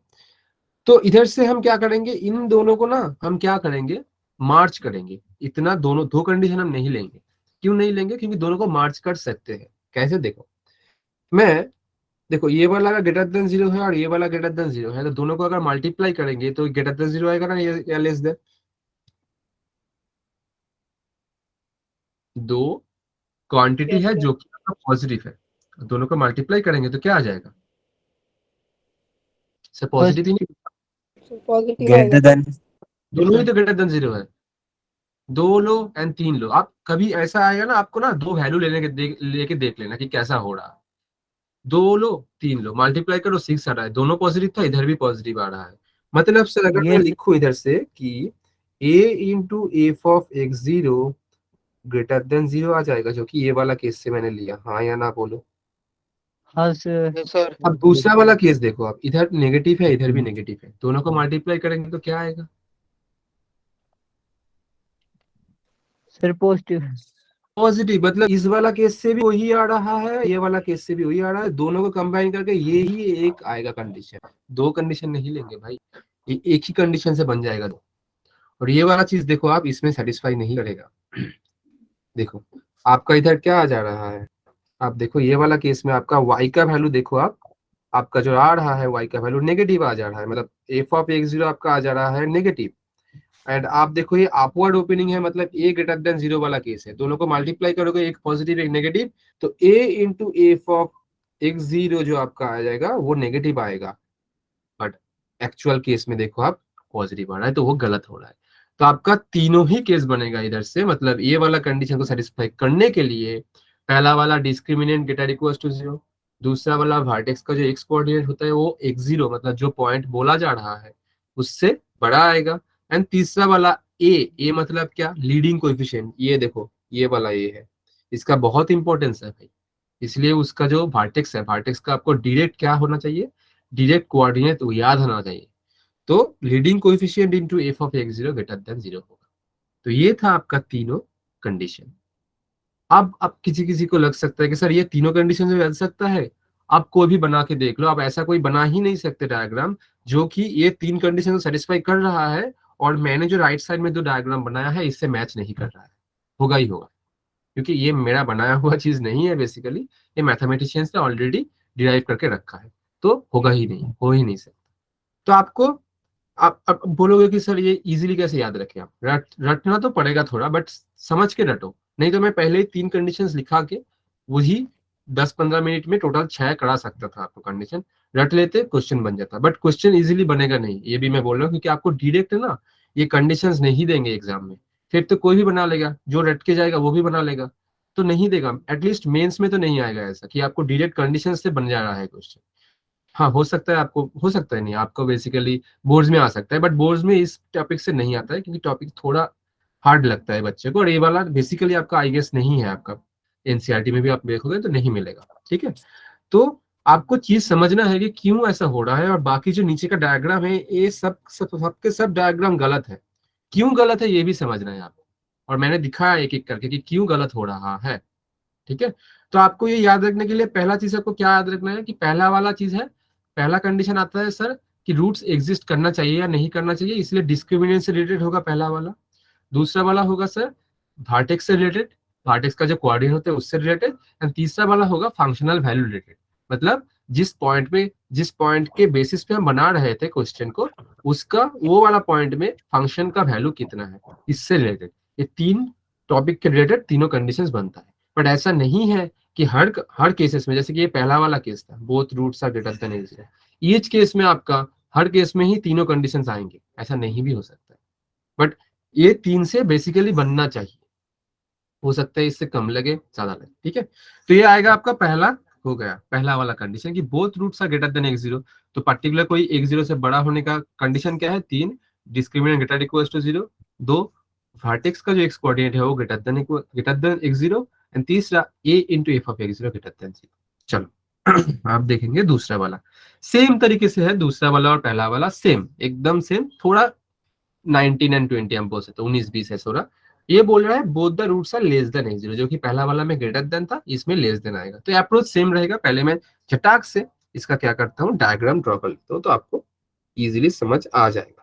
तो इधर से हम क्या करेंगे, इन दोनों को ना हम क्या करेंगे, मार्च करेंगे। इतना दोनों दो कंडीशन हम नहीं लेंगे। क्यों नहीं लेंगे, क्योंकि दोनों को मार्च कर सकते हैं। कैसे, देखो मैं, देखो ये वाला अगर ग्रेटर देन जीरो है और ये वाला ग्रेटर देन जीरो है, तो दोनों को अगर मल्टीप्लाई करेंगे तो ग्रेटर देन जीरो आएगा ना, या लेस देन। दो क्वांटिटी यस है सर। जो कि पॉजिटिव है, दोनों को मल्टीप्लाई करेंगे तो क्या आ जाएगा सर, पॉजिटिव ही नहीं, पॉजिटिव आएगा ग्रेटर सर। देन। दोनों ही तो ग्रेटर देन जीरो है। दो लो एंड तीन लो, आप कभी ऐसा आएगा ना आपको ना, दो वैल्यू लेके देख लेना कि कैसा हो रहा है। दो लो तीन लो, मल्टीप्लाई करो, सिक्स आ रहा है, दोनों पॉजिटिव था, इधर भी पॉजिटिव आ रहा है। मतलब सर अगर मैं यस लिखूं इधर से कि a into f of x zero greater than zero आ जाएगा, जो कि ये वाला केस से मैंने लिया, हाँ या ना बोलो। हाँ सर। Yes, sir. अब दूसरा वाला केस देखो, आप इधर नेगेटिव है इधर भी नेगेटिव है, दोनों को मल्टीप्लाई करेंगे तो क्या आएगा, सर पॉजिटिव। पॉजिटिव। मतलब इस वाला केस से भी वही आ रहा है, ये वाला केस से भी वही आ रहा है, दोनों को कंबाइन करके ये ही एक आएगा कंडीशन। दो कंडीशन नहीं लेंगे भाई, ये एक ही कंडीशन से बन जाएगा दो। और ये वाला चीज देखो आप, इसमें सेटिस्फाई नहीं करेगा। देखो आपका इधर क्या आ जा रहा है, आप देखो ये वाला केस में आपका y का वैल्यू देखो आप, आपका जो आ रहा है y का वैल्यू नेगेटिव आ जा रहा है, मतलब एफ ऑफ एक्स जीरो आपका आ जा रहा है नेगेटिव। एंड आप देखो ये अपवर्ड ओपनिंग है, मतलब ए ग्रेटर देन जीरो वाला केस है, दोनों को मल्टीप्लाई करोगे एक पॉजिटिव एक नेगेटिव, तो a into f of x zero जो आपका आ जाएगा वो नेगेटिव आएगा। बट एक्चुअल केस में देखो आप पॉजिटिव आ रहा है, तो वो गलत हो रहा है। तो आपका तीनों ही केस बनेगा इधर से, मतलब ये वाला कंडीशन को सेटिस्फाई करने के लिए पहला वाला discriminant greater equal to zero, दूसरा वाला वर्टेक्स का जो एक्स कोऑर्डिनेट होता है वो एक्स जीरो, मतलब जो पॉइंट बोला जा रहा है उससे बड़ा आएगा। एंड तीसरा वाला ए मतलब क्या, लीडिंग कोएफिशिएंट, ये देखो ये वाला ए है, इसका बहुत इंपॉर्टेंस है भाई। इसलिए उसका जो वर्टेक्स है, वर्टेक्स का आपको डायरेक्ट क्या होना चाहिए, डायरेक्ट कोऑर्डिनेट याद होना चाहिए। तो leading coefficient into F of x zero greater than 0 होगा। तो ये था आपका तीनों कंडीशन। अब किसी किसी को लग सकता है कि सर ये तीनों कंडीशन में बन सकता है, आप कोई भी बना के देख लो। आप ऐसा कोई बना ही नहीं सकते डायग्राम जो कि ये तीन कंडीशन को सेटिस्फाई कर रहा है और मैंने जो राइट साइड में जो डायग्राम बनाया है इससे मैच नहीं कर रहा है। होगा ही होगा, क्योंकि ये मेरा बनाया हुआ चीज नहीं है, बेसिकली ये मैथमेटिशियंस ने ऑलरेडी डिराइव करके रखा है, तो होगा ही नहीं, हो ही नहीं सकता। तो आपको आप बोलोगे कि सर ये इजीली कैसे याद रखें, आप रटना तो पड़ेगा थोड़ा, बट समझ के रटो। नहीं तो मैं पहले ही 3 कंडीशंस लिखा के वही 10-15 मिनट में टोटल 6 करा सकता था। आपको कंडीशन रट लेते क्वेश्चन बन जाता, बट क्वेश्चन इजीली बनेगा नहीं, ये भी मैं बोल रहा हूँ, क्योंकि आपको डायरेक्ट ना ये कंडीशंस नहीं देंगे एग्जाम में। फिर तो कोई भी बना लेगा, जो रट के जाएगा वो भी बना लेगा, तो नहीं देगा। एटलीस्ट मेंस में तो नहीं आएगा ऐसा कि आपको डायरेक्ट कंडीशन से बन जा रहा है क्वेश्चन। हाँ हो सकता है आपको, हो सकता है नहीं, आपको बेसिकली बोर्ड्स में आ सकता है, बट बोर्ड्स में इस टॉपिक से नहीं आता है, क्योंकि टॉपिक थोड़ा हार्ड लगता है बच्चे को। और ये वाला बेसिकली आपका आई गेस नहीं है, आपका एनसीईआरटी में भी आप देखोगे तो नहीं मिलेगा। ठीक है, तो आपको चीज समझना है कि क्यों ऐसा हो रहा है, और बाकी जो नीचे का डायग्राम है ये सबके सब डायग्राम गलत है। क्यों गलत है ये भी समझना है आपको, और मैंने दिखाया एक एक करके कि क्यों गलत हो रहा है। ठीक है, तो आपको ये याद रखने के लिए पहला चीज आपको क्या याद रखना है कि पहला वाला चीज है, पहला कंडीशन आता है सर कि रूट्स एग्जिस्ट करना चाहिए या नहीं करना चाहिए, इसलिए डिस्क्रिमिनेंट से रिलेटेड होगा पहला वाला। दूसरा वाला होगा सर वर्टेक्स से रिलेटेड, वर्टेक्स का जो कोऑर्डिनेट होता है उससे रिलेटेड। एंड तीसरा वाला होगा फंक्शनल वैल्यू रिलेटेड, मतलब जिस पॉइंट के बेसिस पे हम बना रहे थे क्वेश्चन को, उसका वो वाला पॉइंट में फंक्शन का वैल्यू कितना है, इससे रिलेटेड। ये 3 टॉपिक के रिलेटेड तीनों कंडीशंस बनता है। बट ऐसा नहीं है कि हर केसेस में, जैसे कि ये पहला वाला केस था, both roots are greater than x, each case में आपका हर केस में ही तीनों कंडीशंस आएंगे, ऐसा नहीं भी हो सकता है। बट ये 3 से बेसिकली बनना चाहिए, हो सकता है इससे कम लगे ज्यादा लगे। ठीक है, तो ये आएगा आपका पहला, हो गया पहला वाला कंडीशन कि both roots are greater than x zero. तो पर्टिकुलर कोई एक्स जीरो से बड़ा होने का कंडीशन क्या है, 3 discriminant greater equal to 0, 2 vertex का जो एक्स कोऑर्डिनेट है वो greater than x zero, and तीसरा a into f of x zero greater than 0। चलो आप देखेंगे दूसरा वाला सेम तरीके से है, दूसरा वाला और पहला वाला सेम, एकदम सेम, थोड़ा 19 एंड 20 हम बोल सकते, 19-20 है थोड़ा। ये बोल रहा है both the roots are less than x zero, जो कि पहला वाला में ग्रेटर देन था, इसमें लेस देन आएगा। तो अप्रोच सेम रहेगा। पहले मैं झटाक से इसका क्या करता हूँ, डायग्राम ड्रॉ कर लेता हूँ, तो आपको इजीली समझ आ जाएगा।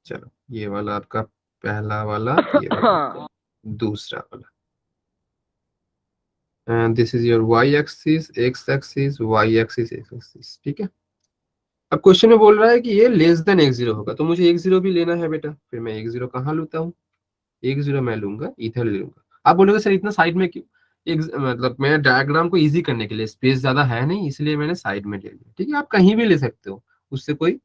चलो ये वाला आपका पहला वाला, ये वाला आपका दूसरा वाला, and this is your y axis, x axis, y axis, x axis. ठीक है, अब क्वेश्चन में बोल रहा है कि ये लेस देन x जीरो होगा, तो मुझे x जीरो भी लेना है बेटा। फिर मैं x जीरो कहाँ लेता हूँ, x जीरो मैं लूंगा इधर ले लूंगा। आप बोलोगे सर इतना साइड में क्यों, मतलब मैं डायग्राम को इजी करने के लिए, स्पेस ज्यादा है नहीं इसलिए मैंने साइड में ले लिया। ठीक है, आप कहीं भी ले सकते हो, उससे कोई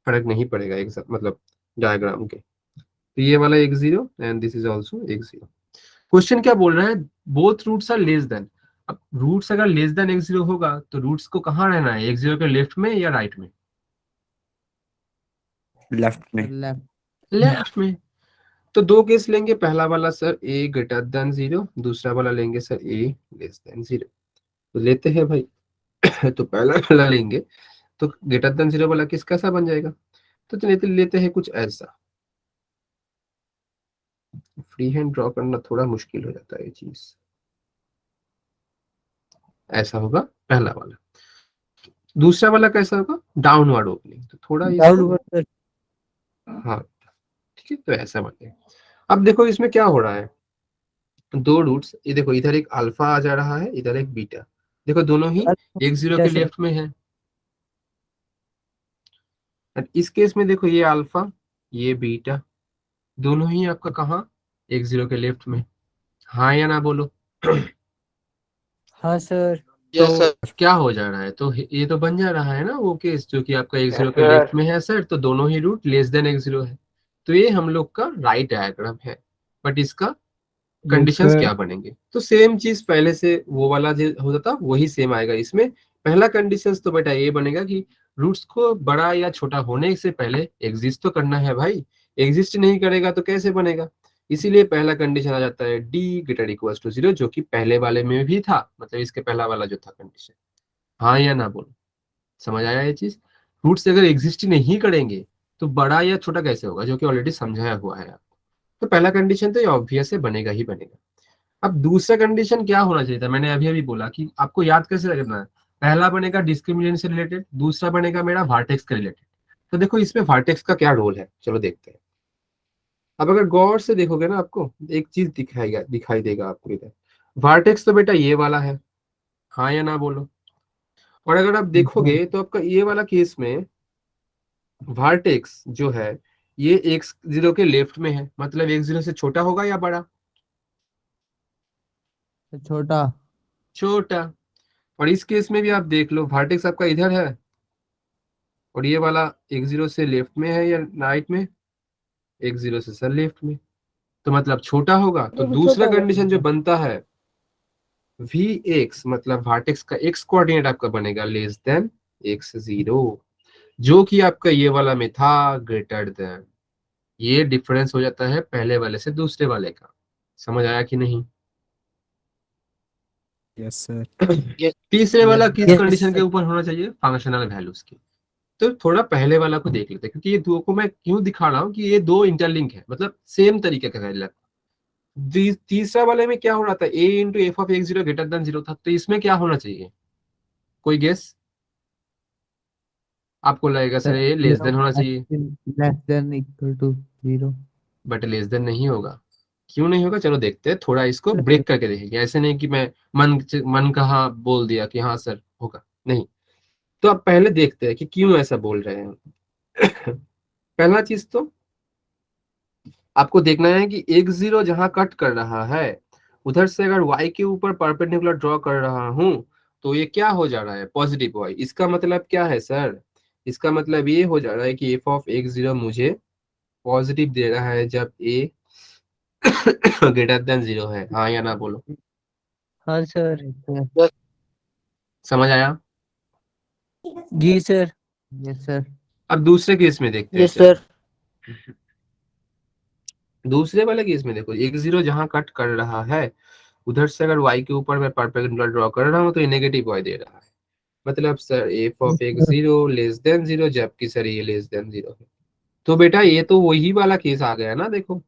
फर्क नहीं पड़ेगा एक मतलब डायग्राम के। तो ये वाला x zero and this is also x zero. Question क्या बोल रहा है, both roots are less than. अब रूट्स अगर लेस देन एक्स जीरो होगा तो रूट्स को कहाँ रहना है, एक्स जीरो के लेफ्ट में या राइट में, लेफ्ट में। लेफ्ट में। तो 2 केस लेंगे, पहला वाला सर a ग्रेटर देन 0, दूसरा वाला लेंगे सर a लेस देन 0। तो लेते हैं भाई तो पहला वाला लेंगे तो ग्रेटर देन 0 वाला किस कैसा बन जाएगा, तो लेते हैं कुछ ऐसा। फ्री हैंड ड्रॉ करना थोड़ा मुश्किल हो जाता है ये चीज। ऐसा होगा पहला वाला। दूसरा वाला कैसा होगा, डाउनवर्ड ओपनिंग, तो थोड़ा इसको, हाँ ठीक है, तो ऐसा बनेगा। अब देखो इसमें क्या हो रहा है, 2 रूट्स, ये देखो इधर एक अल्फा आ जा रहा है, इधर एक बीटा, देखो दोनों ही एक्स जीरो के लेफ्ट में है। इस केस में देखो ये अल्फा ये बीटा, दोनों ही आपका कहाँ, एक्स जीरो के लेफ्ट में। हाँ या ना बोलो। हाँ सर। तो क्या हो जा रहा है, तो ये तो बन जा रहा है ना वो केस जो कि आपका एक्स जीरो के लेफ्ट में है सर, तो दोनों ही root less than x zero है। तो ये हम लोग का राइट डायग्राम है, बट इसका कंडीशंस क्या बनेंगे, तो सेम चीज पहले से वो वाला जो होता था वही सेम आएगा इसमें। पहला कंडीशंस तो बेटा ये बनेगा कि रूट्स को बड़ा या छोटा होने से पहले एग्जिस्ट तो करना है भाई, एग्जिस्ट नहीं करेगा तो कैसे बनेगा। इसीलिए पहला कंडीशन आ जाता है डी ग्रेटर इक्वल टू 0, जो कि पहले वाले में भी था, मतलब इसके पहला वाला जो था कंडीशन। हाँ या ना बोलो, समझ आया ये चीज। रूट्स अगर एग्जिस्ट नहीं करेंगे तो बड़ा या छोटा कैसे होगा, जो कि ऑलरेडी समझाया हुआ है आपको। तो पहला कंडीशन तो ये ऑब्वियस है, बनेगा ही बनेगा। अब दूसरा कंडीशन क्या होना चाहिए था, मैंने अभी अभी बोला कि आपको याद कैसे रखना है। पहला बनेगा डिस्क्रिमिनेंट से रिलेटेड, दूसरा बनेगा मेरा वर्टेक्स के रिलेटेड। तो देखो इसमें वर्टेक्स का क्या रोल है, चलो देखते हैं। अब अगर गौर से देखोगे ना, आपको एक चीज दिखाई देगा आपको इधर। वर्टेक्स तो बेटा ये वाला है, हाँ या ना बोलो। और अगर आप देखोगे तो आपका ये वाला केस में वर्टेक्स जो है ये x0 के लेफ्ट में है, मतलब x0 से छोटा होगा या बड़ा? छोटा। छोटा। और इस केस में भी आप देख लो, वर्टेक्स आपका इधर है और ये वाला x0 से लेफ्ट में है या राइट में? x0 से सर लेफ्ट में, तो मतलब छोटा होगा। तो दूसरा कंडीशन जो बनता है Vx, मतलब वर्टेक्स का x कोऑर्डिनेट आपका बनेगा लेस देन x0, जो कि आपका ये वाला में था ग्रेटर देन। ये डिफरेंस हो जाता है पहले वाले से दूसरे वाले का। समझ आया कि नहीं? Yes sir. तीसरे वाला किस Yes, कंडीशन के sir. ऊपर होना चाहिए? फंक्शनल वैल्यूज की। तो थोड़ा पहले वाला को देख लेते हैं, क्योंकि ये दो को मैं क्यों दिखा रहा हूँ कि ये दो इंटरलिंक है, मतलब सेम तरीके का है। तीसरा वाले में क्या हो रहा था, a into f of x0 greater than 0 था, तो इसमें क्या होना चाहिए? कोई गेस? आपको लगेगा सर ये लेस देन होना चाहिए, less than equal to 0। But less than नहीं होगा। क्यों नहीं होगा, चलो देखते हैं, थोड़ा इसको ब्रेक करके देखेंगे। ऐसे नहीं कि मैं मन कहा बोल दिया कि हाँ सर होगा, नहीं। तो अब पहले देखते हैं कि क्यों ऐसा बोल रहे हैं। पहला चीज तो आपको देखना है कि x0 जहां कट कर रहा है उधर से अगर y के ऊपर परपेंडिकुलर ड्रॉ कर रहा हूं तो ये क्या हो जा रहा है, पॉजिटिव y। इसका मतलब क्या है सर? इसका मतलब ये हो जा रहा है कि f ऑफ x0 मुझे पॉजिटिव दे रहा है जब a ग्रेटर देन 0 है। हाँ या ना बोलो, हाँ सर। समझ आया? जी सर। Yes sir. अब दूसरे केस में देखते हैं। Yes sir. दूसरे वाले केस में देखो, x0 जहां कट कर रहा है उधर से अगर y के ऊपर मैं परपेंडिकुलर ड्रॉ कर रहा हूँ तो ये नेगेटिव y दे रहा है। मतलब sir f of x0 less than 0, जबकि सर ये लेस देन 0 है। तो बेटा ये तो वही वाला केस आ गया ना, देखो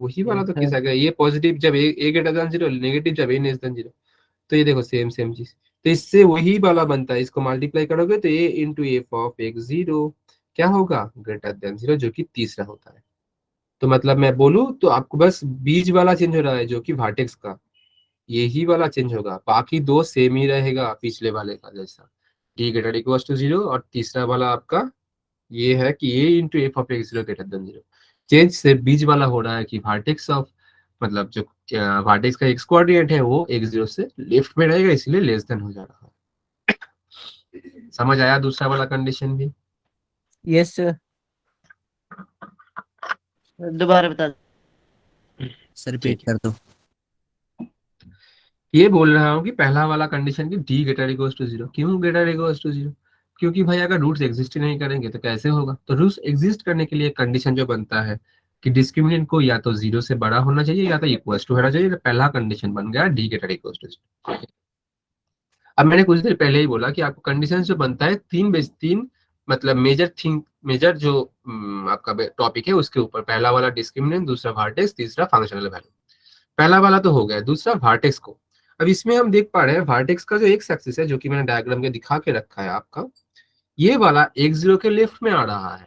वही वाला तो केस आ गया। ये पॉजिटिव जब a ग्रेटर देन 0, नेगेटिव जब a लेस देन 0। तो ये देखो सेम सेम चीज, तो इससे वही वाला बनता है। इसको मल्टीप्लाई करोगे तो a into f of x0 क्या होगा, ग्रेटर देन 0, जो कि तीसरा होता है। तो मतलब मैं बोलूं तो आपको बस बीच वाला चेंज हो रहा है, जो कि वर्टेक्स का यही वाला चेंज होगा, बाकी दो सेम ही रहेगा पिछले वाले का जैसा, डी ग्रेटर इक्वल टू 0। और तीसरा वाला आपका ये है कि a into f of x0 greater than 0। Change से बीच वाला हो रहा है कि वर्टेक्स ऑफ, मतलब जो वर्टेक्स का x कोऑर्डिनेट है वो x0 से लेफ्ट में रहेगा, इसलिए लेस देन हो जा रहा है। समझ आया दूसरा वाला कंडीशन भी? Yes sir. दोबारा बता सर रिपीट कर दो। ये बोल रहा हूँ कि पहला वाला कंडीशन की डी ग्रेटर इक्वल टू 0। क्यों ग्रेटर इक्वल टू 0? क्योंकि भाई अगर रूट्स एग्जिस्ट ही नहीं करेंगे तो कैसे होगा। तो रूट्स एग्जिस्ट करने के लिए कंडीशन जो बनता है कि डिस्क्रिमिनेंट को या तो 0 से बड़ा होना चाहिए या तो इक्वल टू होना चाहिए। तो पहला कंडीशन बन गया डी ग्रेटर इक्वल टू 0। अब मैंने कुछ देर पहले ही बोला कि आपको कंडीशन जो बनता है तीन मतलब मेजर जो आपका टॉपिक है उसके ऊपर। पहला वाला डिस्क्रिमिनेंट, दूसरा वर्टेक्स, तीसरा फंक्शनल वैल्यू। पहला वाला तो हो गया, दूसरा वर्टेक्स को। अब इसमें हम देख पा रहे हैं वर्टेक्स का जो एक्स एक्सिस है, जो कि मैंने डायग्राम के दिखा के रखा है आपका, ये वाला x0 के लेफ्ट में आ रहा है।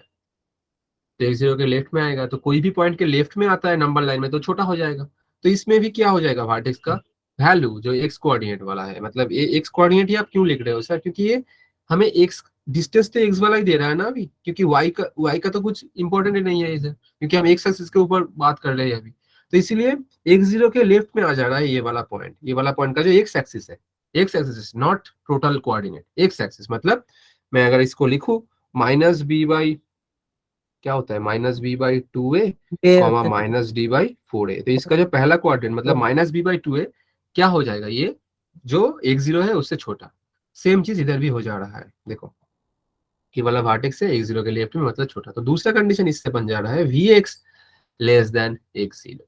तो x0 के लेफ्ट में आएगा तो कोई भी पॉइंट के लेफ्ट में आता है नंबर लाइन में तो छोटा हो जाएगा। तो इसमें भी क्या हो जाएगा, वर्टेक्स का वैल्यू जो एक्स कोऑर्डिनेट वाला है, मतलब ये एक्स कोऑर्डिनेट ही आप क्यों लिख रहे हो सर, क्योंकि ये हमें एक्स डिस्टेंस तो एक्स वाला ही दे रहा है ना अभी, क्योंकि y का तो कुछ इंपॉर्टेंट ही नहीं है इसे, क्योंकि हम एक्स एक्सिस के ऊपर बात कर रहे हैं अभी। तो इसीलिए x0 के लेफ्ट में आ जा रहा है ये वाला पॉइंट का जो एक्स एक्सिस है। X axis not total coordinate, x axis. मतलब मैं अगर इसको लिखूं माइनस बी बाई, क्या होता है minus b by 2a comma minus d by 4a। तो इसका जो पहला क्वाड्रेंट मतलब माइनस बी बाई 2a क्या हो जाएगा, ये जो x0 है उससे छोटा। सेम चीज इधर भी हो जा रहा है, देखो ये वाला वर्टेक्स है x0 के लेफ्ट में मतलब छोटा। तो दूसरा कंडीशन इससे बन जा रहा है vx less than x0।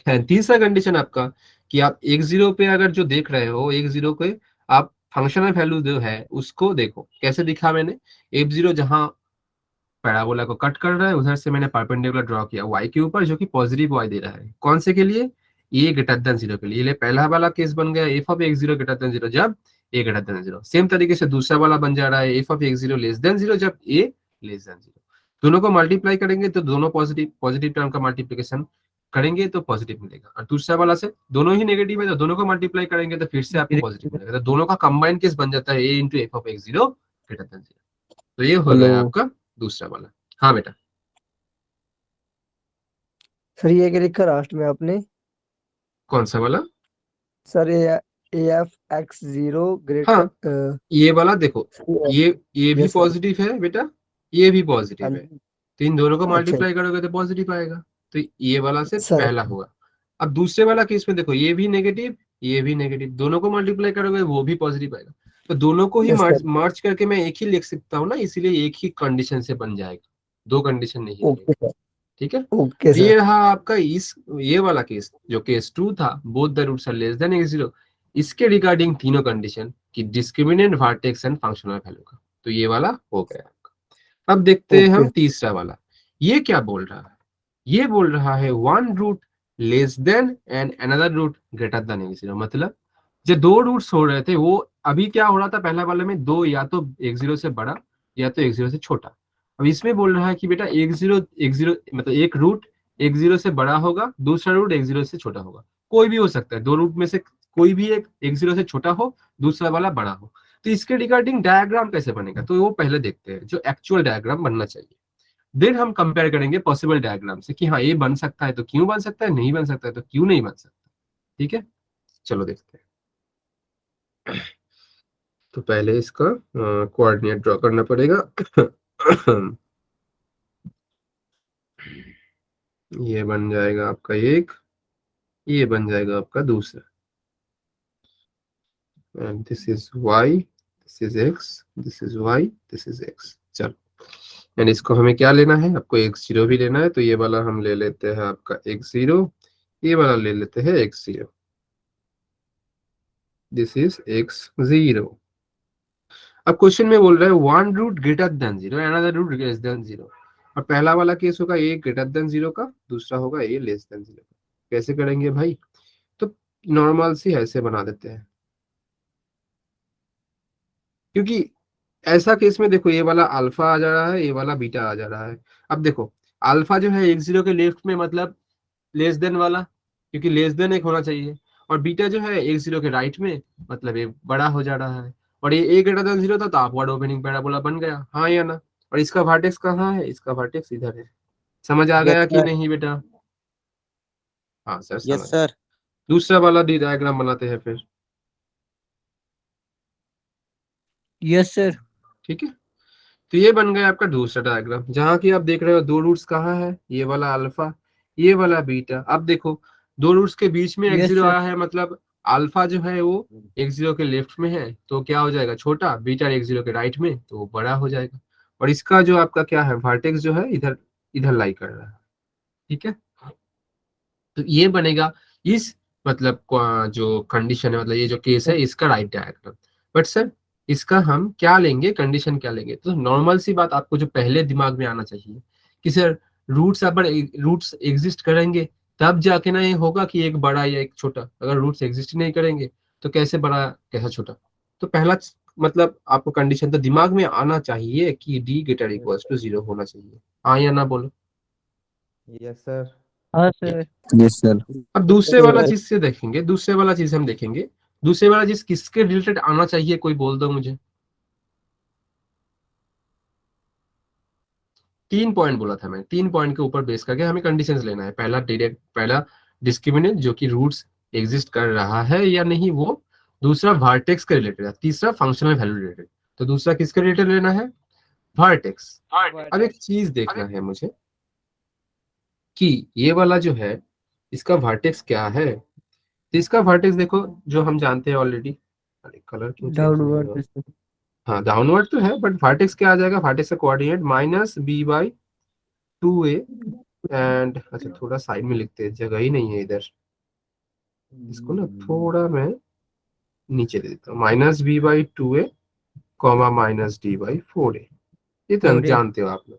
And तीसरा कंडीशन आपका कि आप x0 पे अगर जो देख रहे हो x0 पे आप फंक्शनल वैल्यू जो है उसको देखो कैसे दिखा मैंने। f0 जहां पैराबोला को कट कर रहा है उधर से मैंने परपेंडिकुलर ड्रॉ किया y के ऊपर जो कि पॉजिटिव y दे रहा है। कौन से के लिए? a ग्रेटर देन 0 के लिए। पहला वाला केस बन गया f of x0 greater than 0 जब a ग्रेटर देन 0। सेम तरीके से दूसरा वाला बन जा रहा है f of x0 less than 0 जब a लेस देन 0। दोनों को मल्टीप्लाई करेंगे तो दोनों पॉजिटिव पॉजिटिव टर्म का मल्टीप्लिकेशन करेंगे तो पॉजिटिव मिलेगा। और दूसरा वाला से दोनों ही नेगेटिव है तो दोनों को मल्टीप्लाई करेंगे तो फिर से आपको पॉजिटिव मिलेगा। तो दोनों का कंबाइन केस बन जाता है a into f of x0 greater than 0। तो ये हो गया आपका दूसरा वाला। हाँ बेटा। सर ये क्या लिखा लास्ट में आपने? कौन सा वाला? सर एफ एक्स जीरो हाँ ग्रेटर ये वाला देखो ये भी Yes, sir. पॉजिटिव है बेटा, ये भी पॉजिटिव है। तो इन दोनों को अच्छा। मल्टीप्लाई करोगे तो पॉजिटिव आएगा। तो ये वाला से सर। पहला होगा। अब दूसरे वाला केस में देखो ये भी नेगेटिव ये भी नेगेटिव, दोनों को मल्टीप्लाई करोगे वो भी पॉजिटिव आएगा। तो दोनों को ही Yes, sir. मर्ज करके मैं एक ही लिख सकता हूँ ना, इसीलिए एक ही कंडीशन से बन जाएगा, दो कंडीशन नहीं ओके रहेगा। सर, ठीक है। ओके ये सर। रहा आपका ये वाला केस जो केस 2 था, both the roots are less than x0। इसके रिगार्डिंग तीनों कंडीशन की discriminant vertex and functional value का। तो ये वाला हो गया आपका। अब देखते हैं हम तीसरा वाला। ये क्या बोल रहा है? ये बोल रहा है one root less than and another root greater than x0। मतलब जो दो रूट्स हो रहे थे वो अभी क्या हो रहा था, पहला वाले में दो या तो x0 से बड़ा या तो x0 से छोटा। अब इसमें बोल रहा है कि बेटा x0 मतलब एक रूट x0 से बड़ा होगा, दूसरा रूट x0 से छोटा होगा। कोई भी हो सकता है, दो रूट में से कोई भी एक x0 से छोटा हो, दूसरा वाला बड़ा हो। तो इसके रिगार्डिंग डायग्राम कैसे बनेगा तो वो पहले देखते हैं जो एक्चुअल डायग्राम बनना चाहिए। देन हम कंपेयर करेंगे पॉसिबल डायग्राम से कि हाँ ये बन सकता है तो क्यों बन सकता है, नहीं बन सकता है तो क्यों नहीं बन सकता। ठीक है, चलो देखते हैं। तो पहले इसका कोऑर्डिनेट ड्रॉ करना पड़ेगा। ये बन जाएगा आपका एक, ये बन जाएगा आपका दूसरा। And this is y, this is x, this is y, this is x। चलो एंड इसको हमें क्या लेना है, आपको x0 भी लेना है। तो ये वाला हम ले लेते हैं आपका x0, ये वाला ले लेते हैं x0। This is x0। अब क्वेश्चन में बोल रहा है one root greater than 0 another root less than 0। और पहला वाला केस होगा a ग्रेटर देन 0 का, दूसरा होगा a लेस देन 0 का। कैसे करेंगे भाई? तो नॉर्मल सी ऐसे बना देते हैं, क्योंकि ऐसा केस में देखो ये वाला अल्फा आ जा रहा है, ये वाला बीटा आ जा रहा है। अब देखो अल्फा जो है x0 के लेफ्ट में मतलब लेस देन वाला, क्योंकि लेस देन एक होना चाहिए। और बीटा जो है x0 के राइट में मतलब ये बड़ा हो जा रहा है। और ये a ग्रेटर देन 0 था तो अपवर्ड ओपनिंग पैराबोला बन गया, हाँ या ना। और इसका वर्टेक्स कहाँ है? इसका वर्टेक्स इधर है। समझ आ गया कि नहीं बेटा? हाँ सर समझ। Yes sir. दूसरा वाला डायग्राम बनाते हैं फिर। Yes sir. ठीक है, तो ये बन गया आपका दूसरा डायग्राम, जहां की आप देख रहे हो दो रूट्स कहाँ है, ये वाला अल्फा, ये वाला बीटा। अब देखो दो रूट्स के बीच में Yes, x0 sir. आया है, मतलब अल्फा जो है वो x0 के लेफ्ट में है तो क्या हो जाएगा छोटा, बीटा x0 के राइट में तो वो बड़ा हो जाएगा। और इसका जो आपका क्या है वर्टेक्स जो है इधर इधर लाई कर रहा है। ठीक है, तो ये बनेगा इस मतलब जो कंडीशन है, मतलब ये जो केस है इसका राइट डायग्राम। बट सर इसका हम क्या लेंगे, कंडीशन क्या लेंगे? तो नॉर्मल सी बात आपको जो पहले दिमाग में आना चाहिए कि सर रूट्स अगर रूट्स एग्जिस्ट करेंगे तब जाके ना ये होगा कि एक बड़ा या एक छोटा। अगर रूट्स एग्जिस्ट नहीं करेंगे तो कैसे बड़ा कैसा छोटा? तो पहला मतलब आपको कंडीशन तो दिमाग में आना चाहिए कि d ग्रेटर इक्वल्स टू 0 होना चाहिए। हाँ या ना बोलो? Yes sir. हाँ सर। Yes sir. अब दूसरे वाला चीज से देखेंगे, दूसरे वाला चीज हम देखेंगे। दूसरे वाला चीज किसके रिलेटेड आना चाहिए, कोई बोल दो मुझे। 3 पॉइंट बोला था मैं, 3 पॉइंट के ऊपर बेस करके हमें कंडीशंस लेना है। पहला डिस्क्रिमिनेंट जो कि रूट्स एग्जिस्ट कर रहा है या नहीं वो, दूसरा वर्टेक्स के रिलेटेड है, तीसरा फंक्शनल वैल्यू रिलेटेड। तो दूसरा किसके रिलेटेड लेना है? वर्टेक्स। अब एक चीज देखना है मुझे कि ये वाला जो है इसका वर्टेक्स क्या है। तो इसका वर्टेक्स देखो जो हम जानते हैं ऑलरेडी, कलर क्यों change हो डाउनवर्ड गया? हाँ डाउनवर्ड तो है, बट वर्टेक्स क्या आ जाएगा, वर्टेक्स का कोऑर्डिनेट -b/2a एंड, अच्छा थोड़ा साइड में लिखते हैं, जगह ही नहीं है इधर, इसको ना थोड़ा मैं नीचे दे देता हूँ, -b/2a, -d/4a। ये तो 4a जानते हो आप लोग।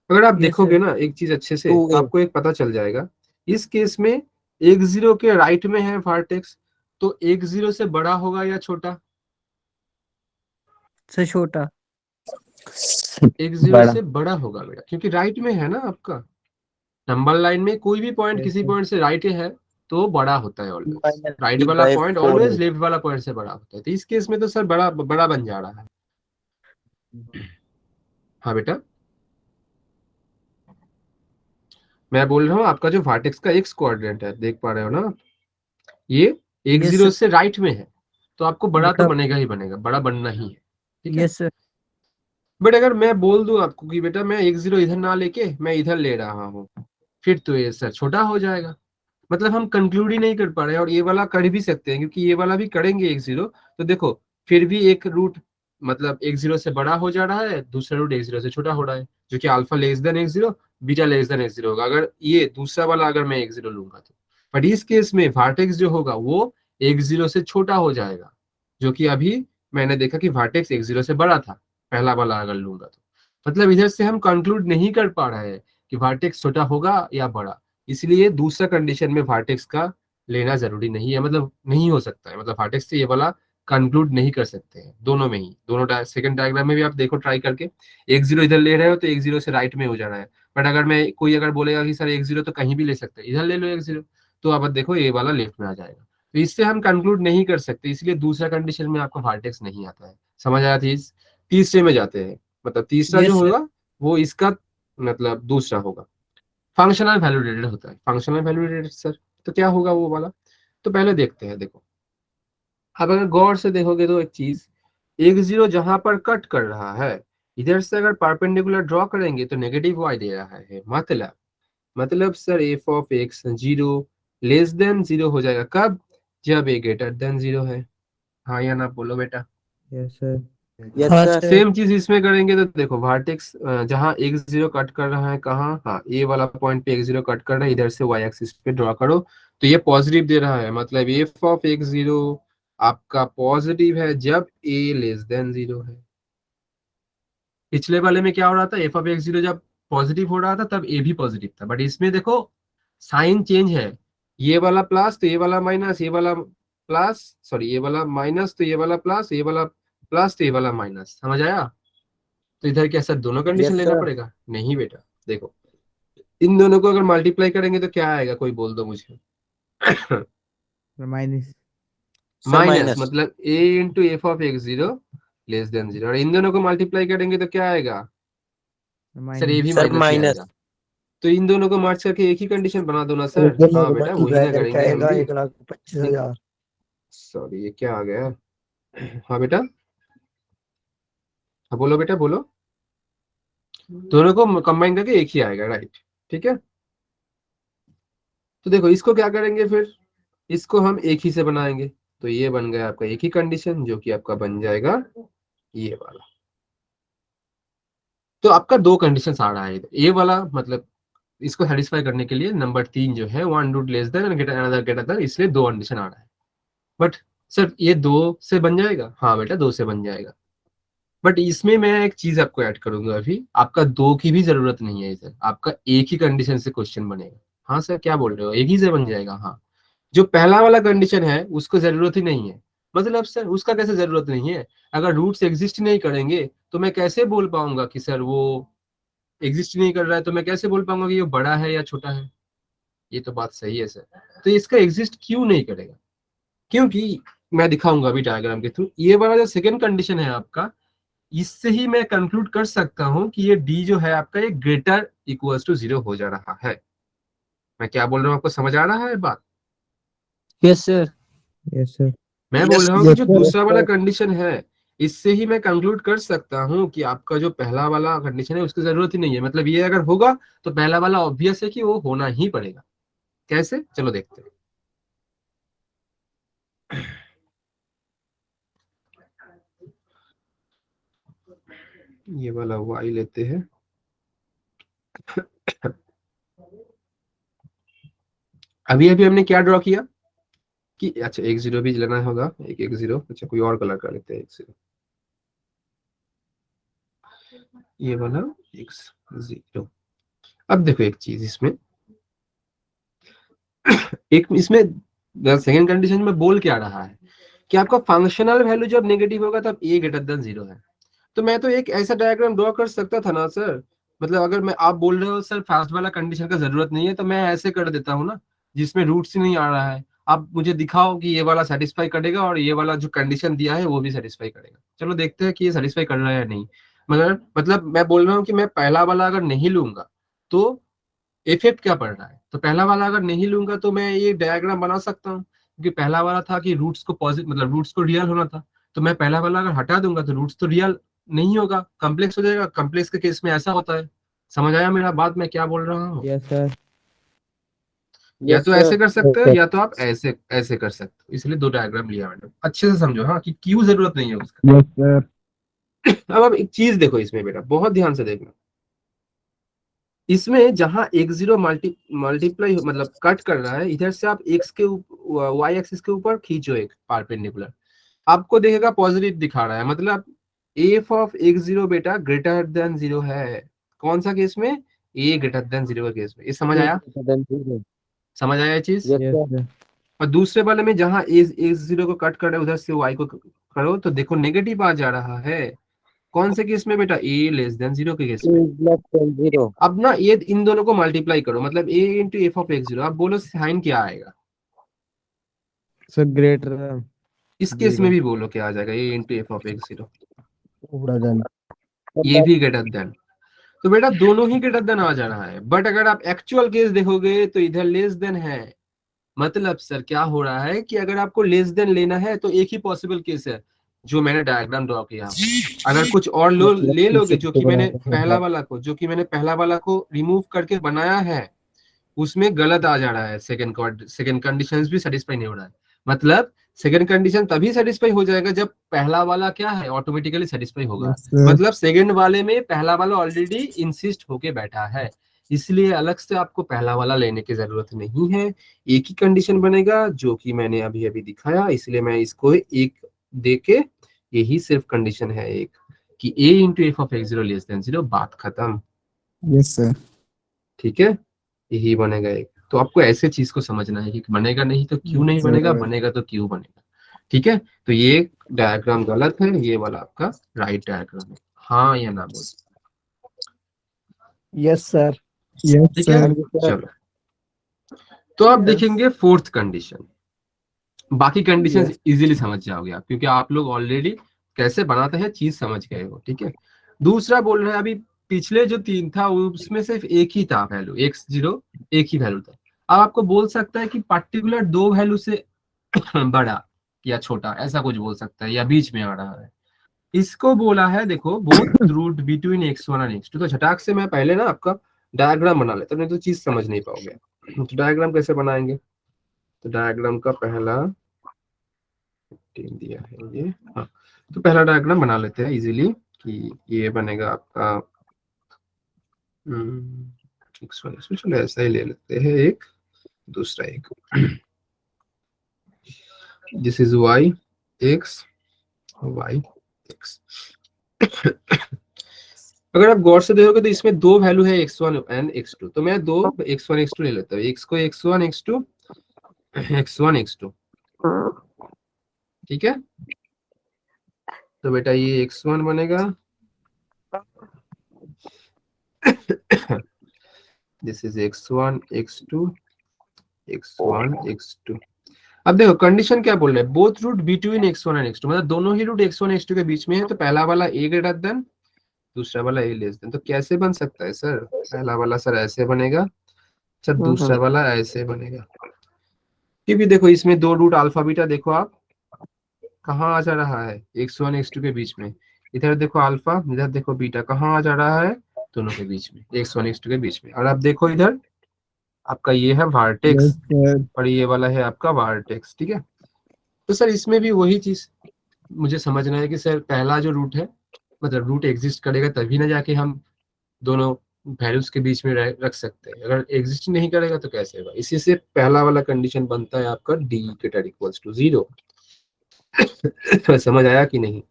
अगर आप यस देखोगे सर ना एक चीज अच्छे से, 2a आपको एक पता चल जाएगा। इस केस में एक जीरो के राइट में है वर्टेक्स, तो एक जीरो से बड़ा होगा या छोटा? सर छोटा एक जीरो बड़ा। से बड़ा होगा बेटा, क्योंकि राइट में है ना आपका। नंबर लाइन में कोई भी पॉइंट यस किसी सर। पॉइंट से राइट है तो बड़ा होता है ऑलवेज। राइट वाला पॉइंट -b/4a ऑलवेज लेफ्ट वाला पॉइंट से बड़ा होता है, तो इस केस में तो सर बड़ा बड़ा बन जा रहा है। हाँ बेटा, मैं बोल रहा हूँ आपका जो वर्टेक्स का एक्स कोऑर्डिनेट है, देख पा रहे हो ना, ये एक यस जीरो सर से राइट में है, तो आपको बड़ा तो बड़ा बनेगा ही बनेगा, बड़ा बनना ही है, ठीक है। यस सर बट अगर मैं बोल दूं आपको कि बेटा मैं एक जीरो इधर ना लेके मैं इधर ले रहा हूँ, फिर तो ये सर छोटा हो जाएगा। मतलब हम कंक्लूड ही नहीं कर पा रहे हैं, और ये वाला कर भी सकते हैं क्योंकि ये वाला भी करेंगे एक जीरो, तो देखो फिर भी एक रूट मतलब एक जीरो से बड़ा हो जा रहा है, दूसरा रूट एक जीरो से छोटा हो रहा है, जो कि अल्फा लेस देन एक जीरो, बीटा लेस देन एक जीरो होगा, अगर ये दूसरा वाला अगर मैं एक जीरो लूंगा तो। बट इस केस में वर्टेक्स जो होगा वो एक जीरो से छोटा हो जाएगा, जो कि अभी मैंने देखा कि वर्टेक्स एक जीरो से बड़ा था, पहला वाला अगर लूंगा तो। मतलब इधर से हम कंक्लूड नहीं कर पा रहे हैं कि वर्टेक्स छोटा होगा या बड़ा, इसलिए दूसरा कंडीशन में वर्टेक्स का लेना जरूरी नहीं है, मतलब नहीं हो सकता है, मतलब वर्टेक्स से ये वाला कंक्लूड नहीं कर सकते हैं, दोनों में ही, दोनों सेकंड डायग्राम में भी आप देखो ट्राई करके। एक जीरो इधर ले रहे हो तो एक जीरो से राइट में हो जा रहा है, बट अगर मैं कोई अगर बोलेगा कि सर एक जीरो तो कहीं भी ले सकते हैं, इधर ले लो एक जीरो, तो आप देखो ये वाला लेफ्ट में आ जाएगा, तो इससे हम कंक्लूड नहीं कर सकते, इसलिए दूसरा कंडीशन में आपको वर्टेक्स नहीं आता है। समझ आया चीज? तीसरे में जाते हैं, मतलब तीसरा जो यस सर होगा वो इसका मतलब दूसरा होगा, फंक्शनल वैल्यूडेटेड होता है। फंक्शनल वैल्यूडेटेड सर, तो क्या होगा वो वाला, तो पहले देखते हैं। देखो अब अगर गौर से देखोगे तो एक चीज, एक जीरो जहां पर कट कर रहा है, इधर से अगर परपेंडिकुलर ड्रॉ करेंगे तो नेगेटिव वाई दे रहा है, मतलब sir F of x zero less than zero हो जाएगा कब, जब ए ग्रेटर देन जीरो है। हाँ या ना बोलो बेटा। Yes sir. yes हाँ sir सर सेम चीज इसमें करेंगे तो देखो वर्टेक्स जहां एक जीरो कट कर रहा है कहाँ, हाँ ए वाला पॉइंट पे एक जीरो कट कर रहा है, इधर से वाई एक्सिस पे ड्रॉ करो, तो ये पॉजिटिव दे रहा है, मतलब एफ ऑफ एक जीरो आपका पॉजिटिव है जब ए लेस देन जीरो है। पिछले वाले में क्या हो रहा था, एफ ऑफ एक्स जीरो जब पॉजिटिव हो रहा था तब ए भी पॉजिटिव था, बट इसमें देखो साइन चेंज है, ये वाला प्लस तो ये वाला माइनस, ये वाला प्लस, सॉरी ये वाला माइनस तो ये वाला प्लस, ये वाला प्लस तो ये वाला माइनस। समझ आया? तो इधर क्या सर दोनों कंडीशन yes लेना sir पड़ेगा? नहीं बेटा, देखो इन दोनों को अगर मल्टीप्लाई करेंगे तो क्या आएगा, कोई बोल दो मुझे। माइनस। sir माइनस minus मतलब a into f of x zero less than zero, और इन दोनों को मल्टीप्लाई करेंगे तो क्या आएगा सर, ए माइनस। भी sir माइनस ही minus आएगा। तो इन दोनों को मर्ज करके एक ही कंडीशन बना दो ना और सर। दोनों हाँ को बेटा वही मल्टीप्लाई ना करके करेंगे हम आएगा भी। 1,25,000। सॉरी ये क्या आ गया? हाँ बेटा, हाँ बोलो बेटा बोलो। दोनों को कंबाइन करके एक ही आएगा, राइट? ठीक है, तो देखो इसको क्या करेंगे फिर, इसको हम एक ही से बनाएंगे, तो ये बन गया आपका एक ही कंडीशन, जो कि आपका बन जाएगा ये वाला। तो आपका दो कंडीशन आ रहा है इधर, ये वाला मतलब इसको सेटिस्फाई करने के लिए नंबर 3 जो है one root less than greater another greater than, इसलिए दो कंडीशन आ रहा है। बट सर ये दो से बन जाएगा? हाँ बेटा दो से बन जाएगा, बट इसमें मैं एक चीज आपको ऐड करूंगा, अभी आपका दो की भी जरूरत नहीं है इधर, आपका एक ही कंडीशन से क्वेश्चन बनेगा। हाँ सर क्या बोल रहे हो, एक ही से बन जाएगा? हाँ, जो पहला वाला कंडीशन है उसको जरूरत ही नहीं है। मतलब सर उसका कैसे जरूरत नहीं है, अगर रूट्स एग्जिस्ट नहीं करेंगे तो मैं कैसे बोल पाऊंगा कि सर वो एग्जिस्ट नहीं कर रहा है, तो मैं कैसे बोल पाऊंगा कि ये बड़ा है या छोटा है? ये तो बात सही है सर, तो इसका एग्जिस्ट क्यों नहीं करेगा, क्योंकि मैं दिखाऊंगा अभी डायग्राम के थ्रू, ये वाला जो सेकंड कंडीशन है आपका, इससे ही मैं कंक्लूड कर सकता हूं कि ये डी जो है आपका ये ग्रेटर इक्वल्स टू जीरो हो जा रहा है। मैं क्या बोल रहा हूँ आपको समझ आ रहा है बात? Yes sir yes sir. मैं बोल yes रहा हूँ कि यस जो सर दूसरा वाला कंडीशन है, इससे ही मैं कंक्लूड कर सकता हूँ कि आपका जो पहला वाला कंडीशन है उसकी जरूरत ही नहीं है, मतलब ये अगर होगा तो पहला वाला ऑब्वियस है कि वो होना ही पड़ेगा। कैसे, चलो देखते हैं। ये वाला y लेते हैं। अभी अभी हमने क्या ड्रॉ किया कि अच्छा x0 भी लेना होगा, एक x0, अच्छा कोई और कलर का लेते हैं x0, ये वाला x0। अब देखो एक चीज इसमें, एक इसमें सेकेंड कंडीशन में बोल क्या रहा है कि आपका फंक्शनल वैल्यू जब नेगेटिव होगा तब a ग्रेटर देन 0 है। तो मैं तो एक ऐसा डायग्राम ड्रॉ कर सकता था ना सर, मतलब अगर मैं, आप बोल रहे हो सर फर्स्ट वाला कंडीशन का जरूरत नहीं है, तो मैं ऐसे कर देता हूँ ना जिसमें रूट्स ही नहीं आ रहा है। आप मुझे दिखाओ कि ये वाला सेटिस्फाई करेगा और ये वाला जो कंडीशन दिया है वो भी सेटिस्फाई करेगा। चलो देखते हैं कि ये सेटिस्फाई कर रहा है या नहीं। मतलब मैं बोल रहा हूँ कि मैं पहला वाला अगर नहीं लूंगा तो इफेक्ट क्या पड़ रहा है। तो पहला वाला अगर नहीं लूंगा तो मैं ये डायग्राम बना सकता हूँ, क्योंकि पहला वाला था कि रूट्स को पॉजिटिव, मतलब रूट्स को रियल होना था। तो मैं पहला वाला अगर हटा दूंगा तो रूट्स तो रियल नहीं होगा, कॉम्प्लेक्स हो जाएगा। कॉम्प्लेक्स के केस में ऐसा होता है। समझ आया मेरा बात, मैं क्या बोल रहा हूँ? Yes sir. या तो ऐसे कर सकते हो या तो आप ऐसे ऐसे कर सकते हो, इसलिए दो डायग्राम लिया मैंने। अच्छे से समझो हाँ, कि क्यों जरूरत नहीं है उसका। Yes sir. अब एक चीज देखो इसमें बेटा, बहुत ध्यान से देखना। इसमें जहां x0 मल्टीप्लाई मतलब कट कर रहा है, इधर से आप x के y एक्सिस के ऊपर खींचो एक परपेंडिकुलर, आपको देखेगा पॉजिटिव दिखा रहा है, मतलब f ऑफ x0 बेटा ग्रेटर देन 0 है। कौन सा केस में? a ग्रेटर देन 0 के केस में। ये समझ आया? समझ आया ये चीज? Yes sir. और दूसरे वाले में जहां x0 को कट कर रहा है उधर से y को करो तो देखो नेगेटिव आ जा रहा है। कौन से केस में बेटा? a लेस देन 0 के केस में। अब ना ये इन दोनों को मल्टीप्लाई करो, मतलब a into f of x0। अब बोलो साइन क्या आएगा? Sir greater. इस केस में भी बोलो क्या आ जाएगा? a into f of x0, पूरा देन। ये भी ग्रेटर देन। तो बेटा दोनों ही ग्रेटर देन आ जा रहा है, बट अगर आप एक्चुअल केस देखोगे तो इधर लेस देन है। मतलब सर क्या हो रहा है कि अगर आपको लेस देन लेना है तो एक ही पॉसिबल केस है जो मैंने डायग्राम ड्रॉ किया। अगर कुछ और ले लोगे जो कि मैंने पहला वाला को रिमूव करके बनाया है, उसमें गलत आ जा रहा है। सेकंड कंडीशंस भी सेटिस्फाई नहीं हो रहा है। मतलब सेकंड कंडीशन तभी सेटिस्फाई हो जाएगा जब पहला वाला क्या है, ऑटोमेटिकली सेटिस्फाई होगा। मतलब सेकंड वाले में पहला वाला ऑलरेडी इंसिस्ट होके बैठा है, इसलिए अलग से आपको पहला वाला लेने की जरूरत नहीं है। एक ही कंडीशन बनेगा जो कि मैंने अभी अभी दिखाया, इसलिए मैं इसको एक देके, यही सिर्फ कंडीशन है एक, कि a into f of x0 less than 0, बात खत्म। Yes sir. ठीक है, यही बनेगा एक। तो आपको ऐसे चीज को समझना है कि बनेगा नहीं तो क्यों नहीं बनेगा, बनेगा तो क्यों बनेगा। ठीक है, तो ये डायग्राम गलत है, ये वाला आपका राइट डायग्राम है। हाँ या ना बोल? Yes sir. ठीक है, चलो। तो आप देखेंगे फोर्थ कंडीशन, बाकी कंडीशंस इजीली समझ जाओगे आप, क्योंकि आप लोग ऑलरेडी कैसे बनाते हैं चीज समझ गए हो। ठीक है, दूसरा बोल रहे हैं अभी, पिछले जो तीन था उसमें सिर्फ एक ही था वैल्यू x0, एक ही वैल्यू था। अब आपको बोल सकता है कि पर्टिकुलर दो वैल्यू से बड़ा या छोटा, ऐसा कुछ बोल सकता है, या बीच में आ रहा है। इसको बोला है देखो बोथ रूट बिटवीन x1 और x2। तो झटाक से मैं पहले ना आपका डायग्राम बना लेता, नहीं तो चीज समझ नहीं पाओगे। तो डायग्राम कैसे बनाएंगे? तो डायग्राम का पहला दिया है ये, हाँ। तो पहला डायग्राम बना लेते हैं इजीली, कि ये बनेगा आपका x1 x2, चलो ऐसा ही ले लेते हैं एक, दूसरा एक, this is y x y x। अगर आप गौर से देखोगे तो इसमें दो वैल्यू है x1 एंड x2, तो मैं दो x1 x2 ले लेता हूँ, x को x1 x2 x1 x2। ठीक है, तो बेटा ये x1 बनेगा, this is x1 x2 x1 x2। अब देखो कंडीशन क्या बोल रहे हैं, both root between x1 and x2, मतलब दोनों ही रूट x1 x2 के बीच में है। तो पहला वाला a ग्रेटर देन, दूसरा वाला a लेस देन। तो कैसे बन सकता है सर? पहला वाला सर ऐसे बनेगा, सर दूसरा वाला ऐसे बनेगा, क्योंकि देखो इसमें दो रूट अल्फा बीटा, देखो आप कहाँ आ जा रहा है, x1 x2 के बीच में। इधर देखो अल्फा, इधर देखो बीटा, कहाँ आ जा रहा है? दोनों के बीच में, x1 x2 के बीच में। और अब देखो इधर आपका ये है वर्टेक्स और ये वाला है आपका वर्टेक्स। ठीक है, तो सर इसमें भी वही चीज मुझे समझना है कि सर पहला जो रूट है मतलब रूट एग्जिस्ट करेगा तभी ना जाके हम दोनों वैल्यूज के बीच में रख सकते हैं। अगर एग्जिस्ट नहीं करेगा तो कैसे होगा? इसी से पहला वाला कंडीशन बनता है आपका डी ग्रेटर इक्वल्स टू 0। समझ आया कि नहीं?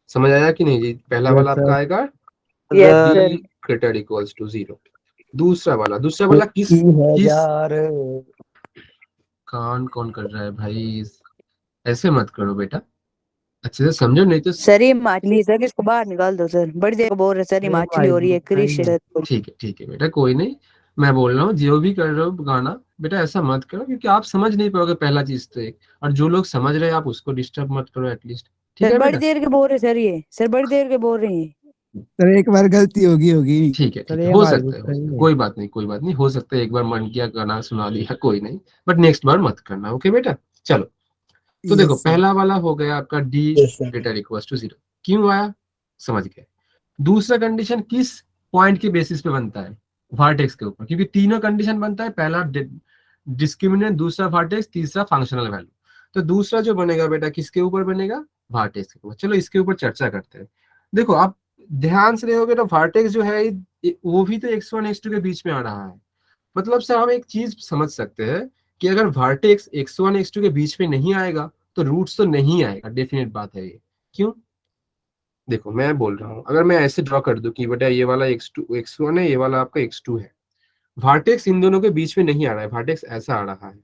समझ आया कि नहीं जी? पहला वाला Yes, आपका sir. आएगा Yes, d sir. Greater equals to 0। दूसरा वाला किस की है किस यार। कान कौन कर रहा है भाई? ऐसे मत करो बेटा, अच्छे से समझो नहीं तो। सर ये हिमाचली सर, इसको बाहर निकाल दो सर। बड़ी देर को बोल रहे सर अरे हिमाचली भाई हो रही है नहीं, क्रिश सर। ठीक है बेटा, कोई नहीं। मैं बोल रहा हूँ जो भी कर रहे हो गाना बेटा ऐसा मत करो, क्योंकि आप समझ नहीं पाओगे पहला चीज तो एक, और जो लोग समझ रहे हैं आप उसको डिस्टर्ब मत करो एटलीस्ट। ठीक सर है बड़ी बेटा? देर के बोल रहे सर, ये सर बड़ी देर के बोल रहे हैं। सर एक बार गलती होगी। ठीक है सर ठीक है, ये हो हमारी सकता है, गुस्सा नहीं है। कोई बात नहीं, हो सकता है एक बार मन किया गाना सुना दिया, कोई नहीं, बट नेक्स्ट बार मत करना। ओके बेटा? चलो, तो देखो पहला वाला हो गया आपका d Yes, sir. Greater equals to 0। क्यों आया समझ गए? दूसरा कंडीशन किस पॉइंट के बेसिस पे बनता है? वर्टेक्स के ऊपर, क्योंकि तीनों कंडीशन बनता है, पहला डिस्क्रिमिनेंट, दूसरा वर्टेक्स, तीसरा फंक्शनल वैल्यू। तो दूसरा जो बनेगा बेटा किसके ऊपर बनेगा? वर्टेक्स के ऊपर। चलो इसके ऊपर चर्चा करते हैं। देखो आप ध्यान से देखोगे तो वर्टेक्स जो है वो भी तो x1 x2 के बीच में आ रहा है। मतलब से हम एक चीज समझ सकते हैं कि अगर वर्टेक्स x1 x2 के बीच में नहीं आएगा तो रूट्स तो नहीं आएगा, डेफिनेट बात है ये। क्यों? देखो मैं बोल रहा हूँ, अगर मैं ऐसे ड्रॉ कर दूं कि बेटा ये वाला x2 x1 है, ये वाला आपका x2 है, वर्टेक्स इन दोनों के बीच में नहीं आ रहा है, वर्टेक्स ऐसा आ रहा है।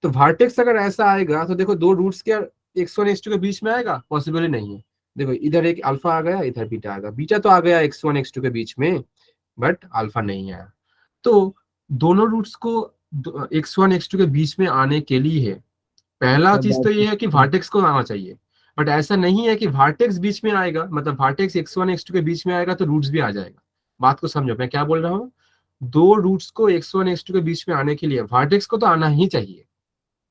तो वर्टेक्स अगर ऐसा आएगा तो देखो दो रूट्स क्या x1 x2 के बीच में आएगा? पॉसिबल ही नहीं है। देखो इधर एक अल्फा आ गया, इधर बीटा आ गया, बीटा तो आ गया x1 x2 के बीच में, बट अल्फा नहीं आया। तो दोनों रूट्स को x1 x2 के बीच में आने के लिए पहला चीज तो ये है कि वर्टेक्स को आना चाहिए, बट ऐसा नहीं है कि वर्टेक्स बीच में आएगा, मतलब वर्टेक्स x1 x2 के बीच में आएगा तो रूट्स भी आ जाएगा। बात को समझो मैं क्या बोल रहा हूँ। दो रूट्स को x1 x2 के बीच में आने के लिए वर्टेक्स को तो आना ही चाहिए।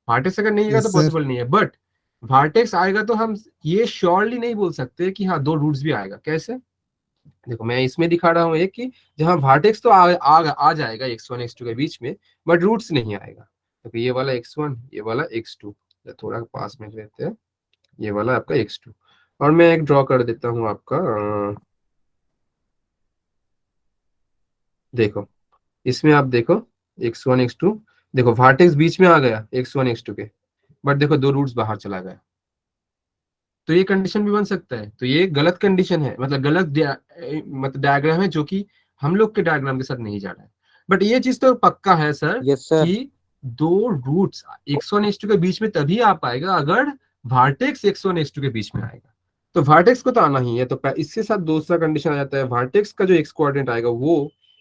वर्टेक्स अगर नहीं आएगा तो पॉसिबल नहीं है, बट वर्टेक्स आएगा तो हम ये श्योरली नहीं बोल सकते कि हाँ दो रूट्स भी आएगा। कैसे? देखो मैं इसमें दिखा रहा हूँ एक कि जहाँ वर्टेक्स तो आ जाएगा x1 x2 के बीच में, बट रूट्स नहीं आएगा। तो ये वाला x1, ये वाला x2, थोड़ा पास में रहते हैं, ये वाला आपका x2, और मैं एक ड्रॉ कर देता हूँ आपका देखो इसमें आप देखो x1 x2, देखो वर्टेक्स बीच में आ गया x1 x2 के, बट देखो दो रूट्स बाहर चला गया। तो ये कंडीशन भी बन सकता है। तो ये गलत कंडीशन है, मतलब गलत मतलब डायग्राम है जो कि हम लोग के डायग्राम के साथ नहीं जा रहा है। बट ये चीज तो पक्का है सर Yes, sir. कि दो रूट्स x1 x2 के बीच में तभी आ पाएगा अगर वर्टेक्स x1 x2 के बीच में आएगा। तो वर्टेक्स को तो आना ही है। तो इसके साथ दूसरा कंडीशन आ जाता है, वर्टेक्स का जो x कोऑर्डिनेट आएगा वो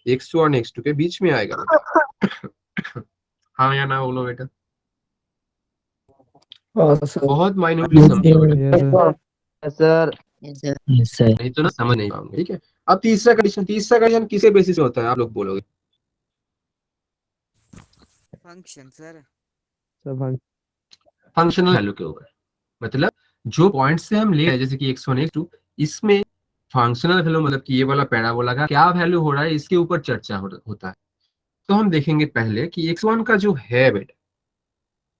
x1 x2 के बीच में आएगा। हाँ या ना बोलो बेटा, हाँ सर। बहुत माइन्यूटली समझो बेटा, Yes, sir. Sir yes sir. नहीं तो ना समझ नहीं पाऊंगे। ठीक है, अब तीसरा कंडीशन किसके बेसिस पे होता है आप लोग बोलोगे? Function sir. Sir functional value के ऊपर, मतलब जो पॉइंट से हम ले रहे हैं जैसे कि x1 x2, इसमें फंक्शनल वैल्यू मतलब कि ये वाला पैराबोला का क्या वैल्यू हो रहा है इसके ऊपर चर्चा होता है। तो हम देखेंगे पहले कि x1 का जो है बेटा,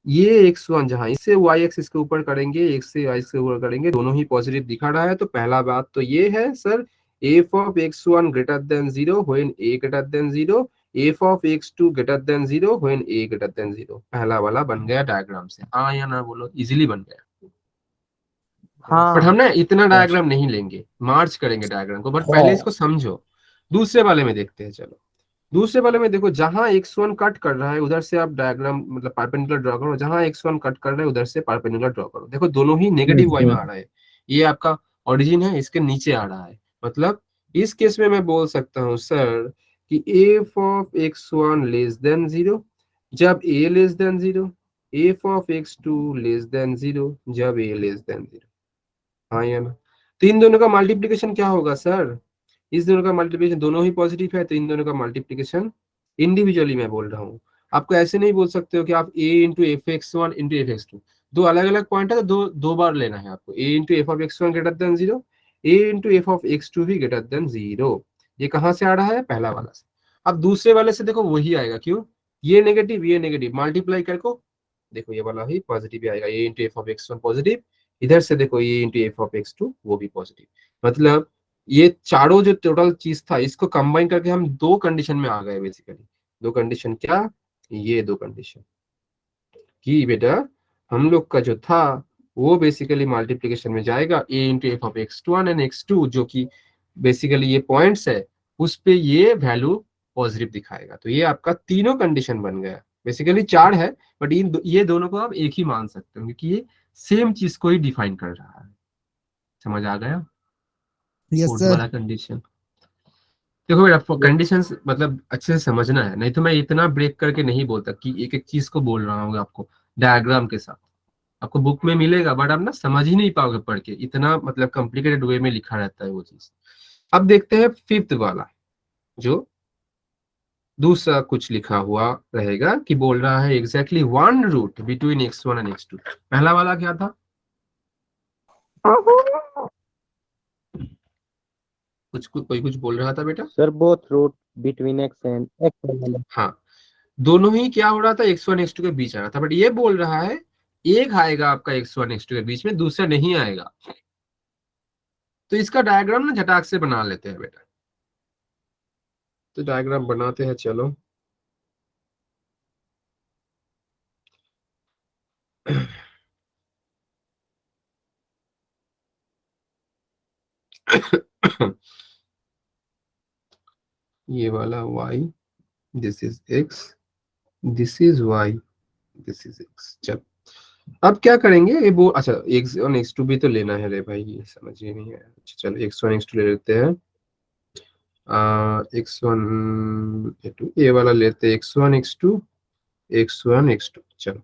ये x1 जहां इससे y एक्सिस के ऊपर करेंगे, x से y के ऊपर करेंगे, दोनों ही पॉजिटिव दिखा रहा है। तो पहला बात तो ये है sir, f of x1 greater than 0 when a greater than 0, f of x2 greater than 0 when a greater than 0। पहला वाला बन गया डायग्राम से। हाँ या ना बोलो, इजीली बन गया। बट हम ना इतना डायग्राम नहीं लेंगे, मार्च करेंगे डायग्राम को, बट पहले इसको समझो। दूसरे वाले में देखते हैं। चलो दूसरे वाले में देखो, जहां x1 कट कर रहा है उधर से आप डायग्राम मतलब परपेंडिकुलर ड्रॉ करो, जहां x1 कट कर रहा है उधर से परपेंडिकुलर ड्रॉ करो। देखो दोनों ही नेगेटिव y में आ रहा है, ये आपका ओरिजिन है, इसके नीचे आ रहा है। मतलब इस केस में मैं बोल सकता हूँ सर कि f of x1 less than 0 जब a less than 0, f of x2 less than 0 जब a लेस देन 0। हाँ या ना? तो इन दोनों का मल्टीप्लीकेशन क्या होगा सर? इस दोनों का मल्टीप्लिकेशन, दोनों ही पॉजिटिव है तो इन दोनों का मल्टीप्लिकेशन इंडिविजुअली मैं बोल रहा हूँ। आपको ऐसे नहीं बोल सकते हो कि आप a into f x one into f x two, दो अलग अलग पॉइंट है तो दो बार लेना है आपको। a into f of x1 greater than 0, a into f of x2 भी ग्रेटर देन 0। ये कहाँ से आ रहा है? पहला वाला से। अब दूसरे वाले से देखो वही आएगा। क्यों? ये नेगेटिव मल्टीप्लाई कर को देखो, ये वाला ही पॉजिटिव आएगा, a into f of x1 positive, इधर से देखो ये into f of x two वो भी पॉजिटिव। मतलब ये चारों जो टोटल चीज था इसको कंबाइन करके हम दो कंडीशन में आ गए बेसिकली। दो कंडीशन क्या, ये दो कंडीशन कि बेटा हम लोग का जो था वो बेसिकली मल्टीप्लिकेशन में जाएगा a into f of x two and x two, जो कि बेसिकली ये पॉइंट्स है उस पे ये वैल्यू पॉजिटिव दिखाएगा। तो ये आपका तीनों कंडीशन बन गया। बेसिकली चार है बट ये दोनों को आप एक ही मान सकते हो क्योंकि ये सेम चीज को ही डिफाइन कर रहा है। समझ आ गया? Yes fourth sir. वाला कंडीशन देखो बेटा, कंडीशंस मतलब अच्छे से समझना है, नहीं तो मैं इतना ब्रेक करके नहीं बोलता कि एक एक चीज को बोल रहा हूँ आपको डायग्राम के साथ। आपको बुक में मिलेगा बट आप ना समझ ही नहीं पाओगे पढ़ के, इतना मतलब कॉम्प्लिकेटेड वे में लिखा रहता है वो चीज। अब देखते हैं फिफ्थ वाला, जो दूसरा कुछ लिखा हुआ रहेगा कि बोल रहा है exactly one root between x1 and x2। पहला वाला क्या था? कोई कुछ बोल रहा था बेटा? Sir both root between x and x. हाँ, दोनों ही क्या हो रहा था, x1 x2 के बीच आ रहा था। बट ये बोल रहा है एक आएगा आपका x1 x2 के बीच में, दूसरा नहीं आएगा। तो इसका डायग्राम ना झटाक से बना लेते हैं बेटा। तो डायग्राम बनाते हैं, चलो। ये वाला y, this is x, this is y, this is x। चल अब क्या करेंगे, ये वो अच्छा x1 x2 भी तो लेना है रे भाई, ये समझ ही नहीं है। अच्छा चलो x1 x2 ले लेते हैं। x1 x2 ये वाला लेते हैं, x1 x2 x1 x2। चलो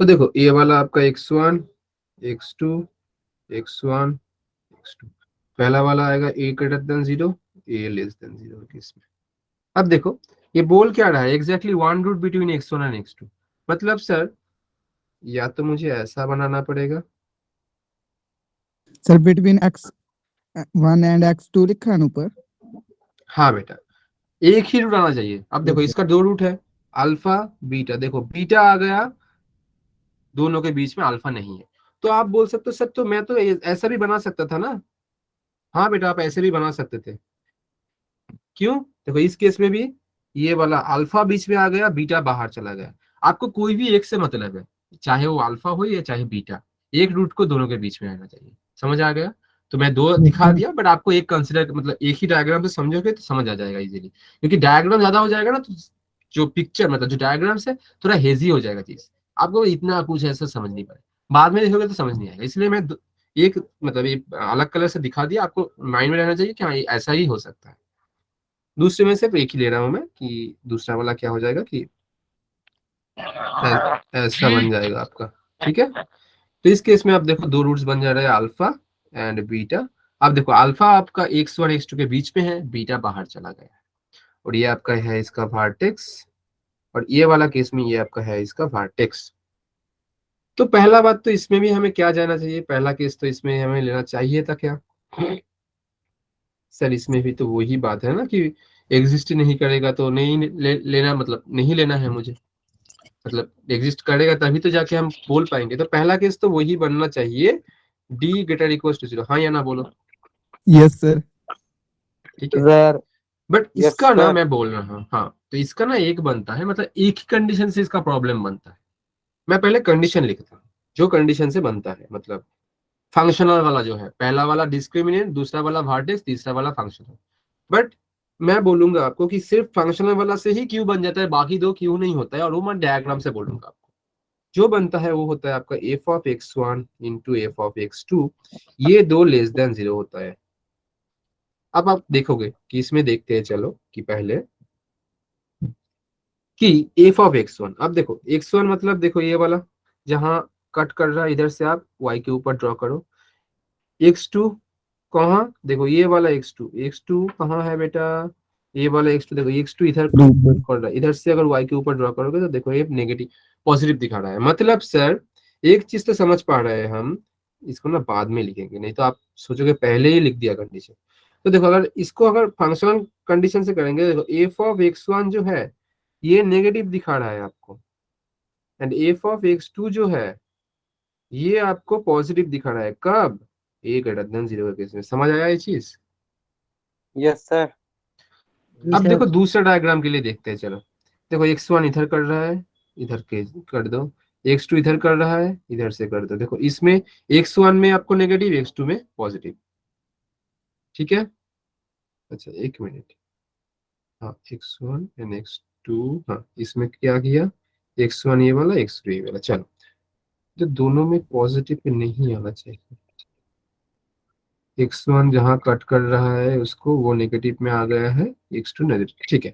तो देखो ये वाला आपका x1 x2 x1 x2, पहला वाला आएगा a greater than 0 a less than 0 case में। अब देखो ये बोल क्या रहा है, exactly one root between x1 and x2। मतलब सर या तो मुझे ऐसा बनाना पड़ेगा, sir between x1 and x2 लिखा है ना ऊपर। हाँ बेटा एक ही रूट आना चाहिए। अब देखो इसका दो रूट है, अल्फा बीटा। देखो बीटा आ गया, दोनों के बीच में अल्फा नहीं है। तो आप बोल सकते हो सर तो मैं तो ऐसा भी बना सकता था ना। हाँ बेटा आप ऐसे भी बना सकते थे। क्यों? देखो इस केस में भी ये वाला अल्फा बीच में आ गया, बीटा बाहर चला गया। आपको कोई भी एक से मतलब है, चाहे वो अल्फा हो या चाहे बीटा, एक रूट को दोनों के बीच में आना चाहिए। समझ आ गया? तो मैं दो दिखा दिया बट आपको एक कंसिडर मतलब एक ही डायग्राम से समझोगे तो समझ आ जाएगा इजीली। क्योंकि डायग्राम ज्यादा हो जाएगा ना तो जो पिक्चर मतलब जो डायग्राम से थोड़ा हेजी हो जाएगा चीज, आपको इतना कुछ ऐसा समझ नहीं पाए। बाद में देखोगे तो समझ नहीं आएगा। इसलिए मैं एक मतलब ये अलग कलर से दिखा दिया, आपको माइंड में रहना चाहिए कि हाँ ये ऐसा ही हो सकता है। दूसरे में सिर्फ एक ही ले रहा हूं मैं कि दूसरा वाला क्या हो जाएगा कि ऐसा बन जाएगा आपका। ठीक है, तो इस केस में आप देखो दो रूट्स बन जा रहे हैं अल्फा एंड बीटा। अब देखो अल्फा आपका x1 x2 के बीच में है, बीटा बाहर चला गया है, और ये आपका है इसका वर्टेक्स, और ये वाला केस में ये आपका है इसका वर्टेक्स। तो पहला बात तो इसमें भी हमें क्या जाना चाहिए, पहला केस तो इसमें हमें लेना चाहिए था क्या सर? इसमें भी तो वही बात है ना कि एग्जिस्ट नहीं करेगा तो नहीं लेना, मतलब नहीं लेना है मुझे। मतलब एग्जिस्ट करेगा तभी तो जाके हम बोल पाएंगे। तो पहला केस तो वही बनना चाहिए, डी ग्रेटर इक्वल टू 0। हाँ या ना बोलो? Yes sir. ठीक है, सर बट Yes, इसका ना sir. मैं बोल रहा हूँ, हाँ तो इसका ना एक बनता है, मतलब एक ही कंडीशन से इसका प्रॉब्लम बनता है। मैं पहले कंडीशन लिखता हूँ जो कंडीशन से बनता है, मतलब फंक्शनल वाला जो है, पहला वाला डिस्क्रिमिनेंट, दूसरा वाला वर्टेक्स, तीसरा वाला फंक्शनल। बट मैं बोलूंगा आपको कि सिर्फ फंक्शनल वाला से ही क्यों बन जाता है, बाकी दो क्यों नहीं होता है, और वो मैं डायग्राम से बोलूंगा आपको। जो बनता है वो होता है आपका F of x1 into f of x2, ये दो लेस देन 0 होता है। अब आप देखोगे कि इसमें देखते हैं चलो कि पहले कि एफ ऑफ x1, अब देखो x1 मतलब देखो ये वाला जहां कट कर रहा है, इधर से आप y के ऊपर ड्रॉ करो। x2 कहाँ, देखो ये वाला x2 कहाँ है बेटा, ये वाला x2 देखो, x2 इधर कर रहा है, इधर से अगर y के ऊपर ड्रॉ करोगे तो देखो ये नेगेटिव पॉजिटिव दिखा रहा है। मतलब सर एक चीज तो समझ पा रहे हैं हम, इसको ना बाद में लिखेंगे नहीं तो आप सोचोगे पहले ही लिख दिया कंडीशन। तो देखो अगर इसको अगर फंक्शनल कंडीशन से करेंगे, देखो एफ ऑफ x1 जो है ये नेगेटिव दिखा रहा है आपको, एंड एफ ऑफ x2 जो है ये आपको पॉजिटिव दिखा रहा है कब, ए ग्रेटर देन 0 के केस में। समझ आया ये चीज? Yes, sir. अब देखो दूसरा डायग्राम के लिए देखते हैं। चलो देखो x1 इधर कर रहा है, इधर के कर दो, x2 इधर कर रहा है, इधर से कर दो। देखो इसमें x1 में आपको नेगेटिव, x2 में पॉजिटिव। ठीक है, अच्छा एक मिनट, हाँ x1 एंड x2, हाँ इसमें क्या किया, x1 ये वाला, x2 ये वाला। चलो तो दोनों में पॉजिटिव नहीं आना चाहिए। x1 जहां कट कर रहा है उसको, वो नेगेटिव में आ गया है, x2 नेगेटिव। ठीक है,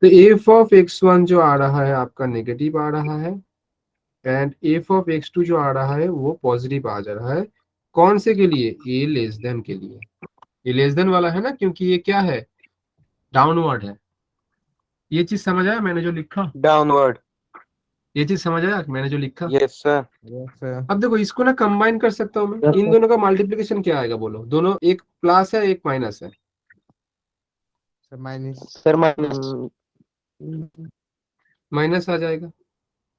तो f ऑफ x1 जो आ रहा है आपका नेगेटिव आ रहा है, एंड f ऑफ x2 जो आ रहा है वो पॉजिटिव आ जा रहा है। कौन से के लिए, a लेस देन के लिए। ये लेस देन वाला है ना, क्योंकि ये क्या है, डाउनवर्ड है। ये चीज समझ आया मैंने जो लिखा, Downward. ये चीज समझ आया मैंने जो लिखा। Yes, sir. अब देखो इसको ना कंबाइन कर सकता हूँ मैं, इन दोनों का मल्टीप्लिकेशन क्या आएगा बोलो, दोनों एक प्लस है एक माइनस है, Sir, minus. माइनस आ जाएगा।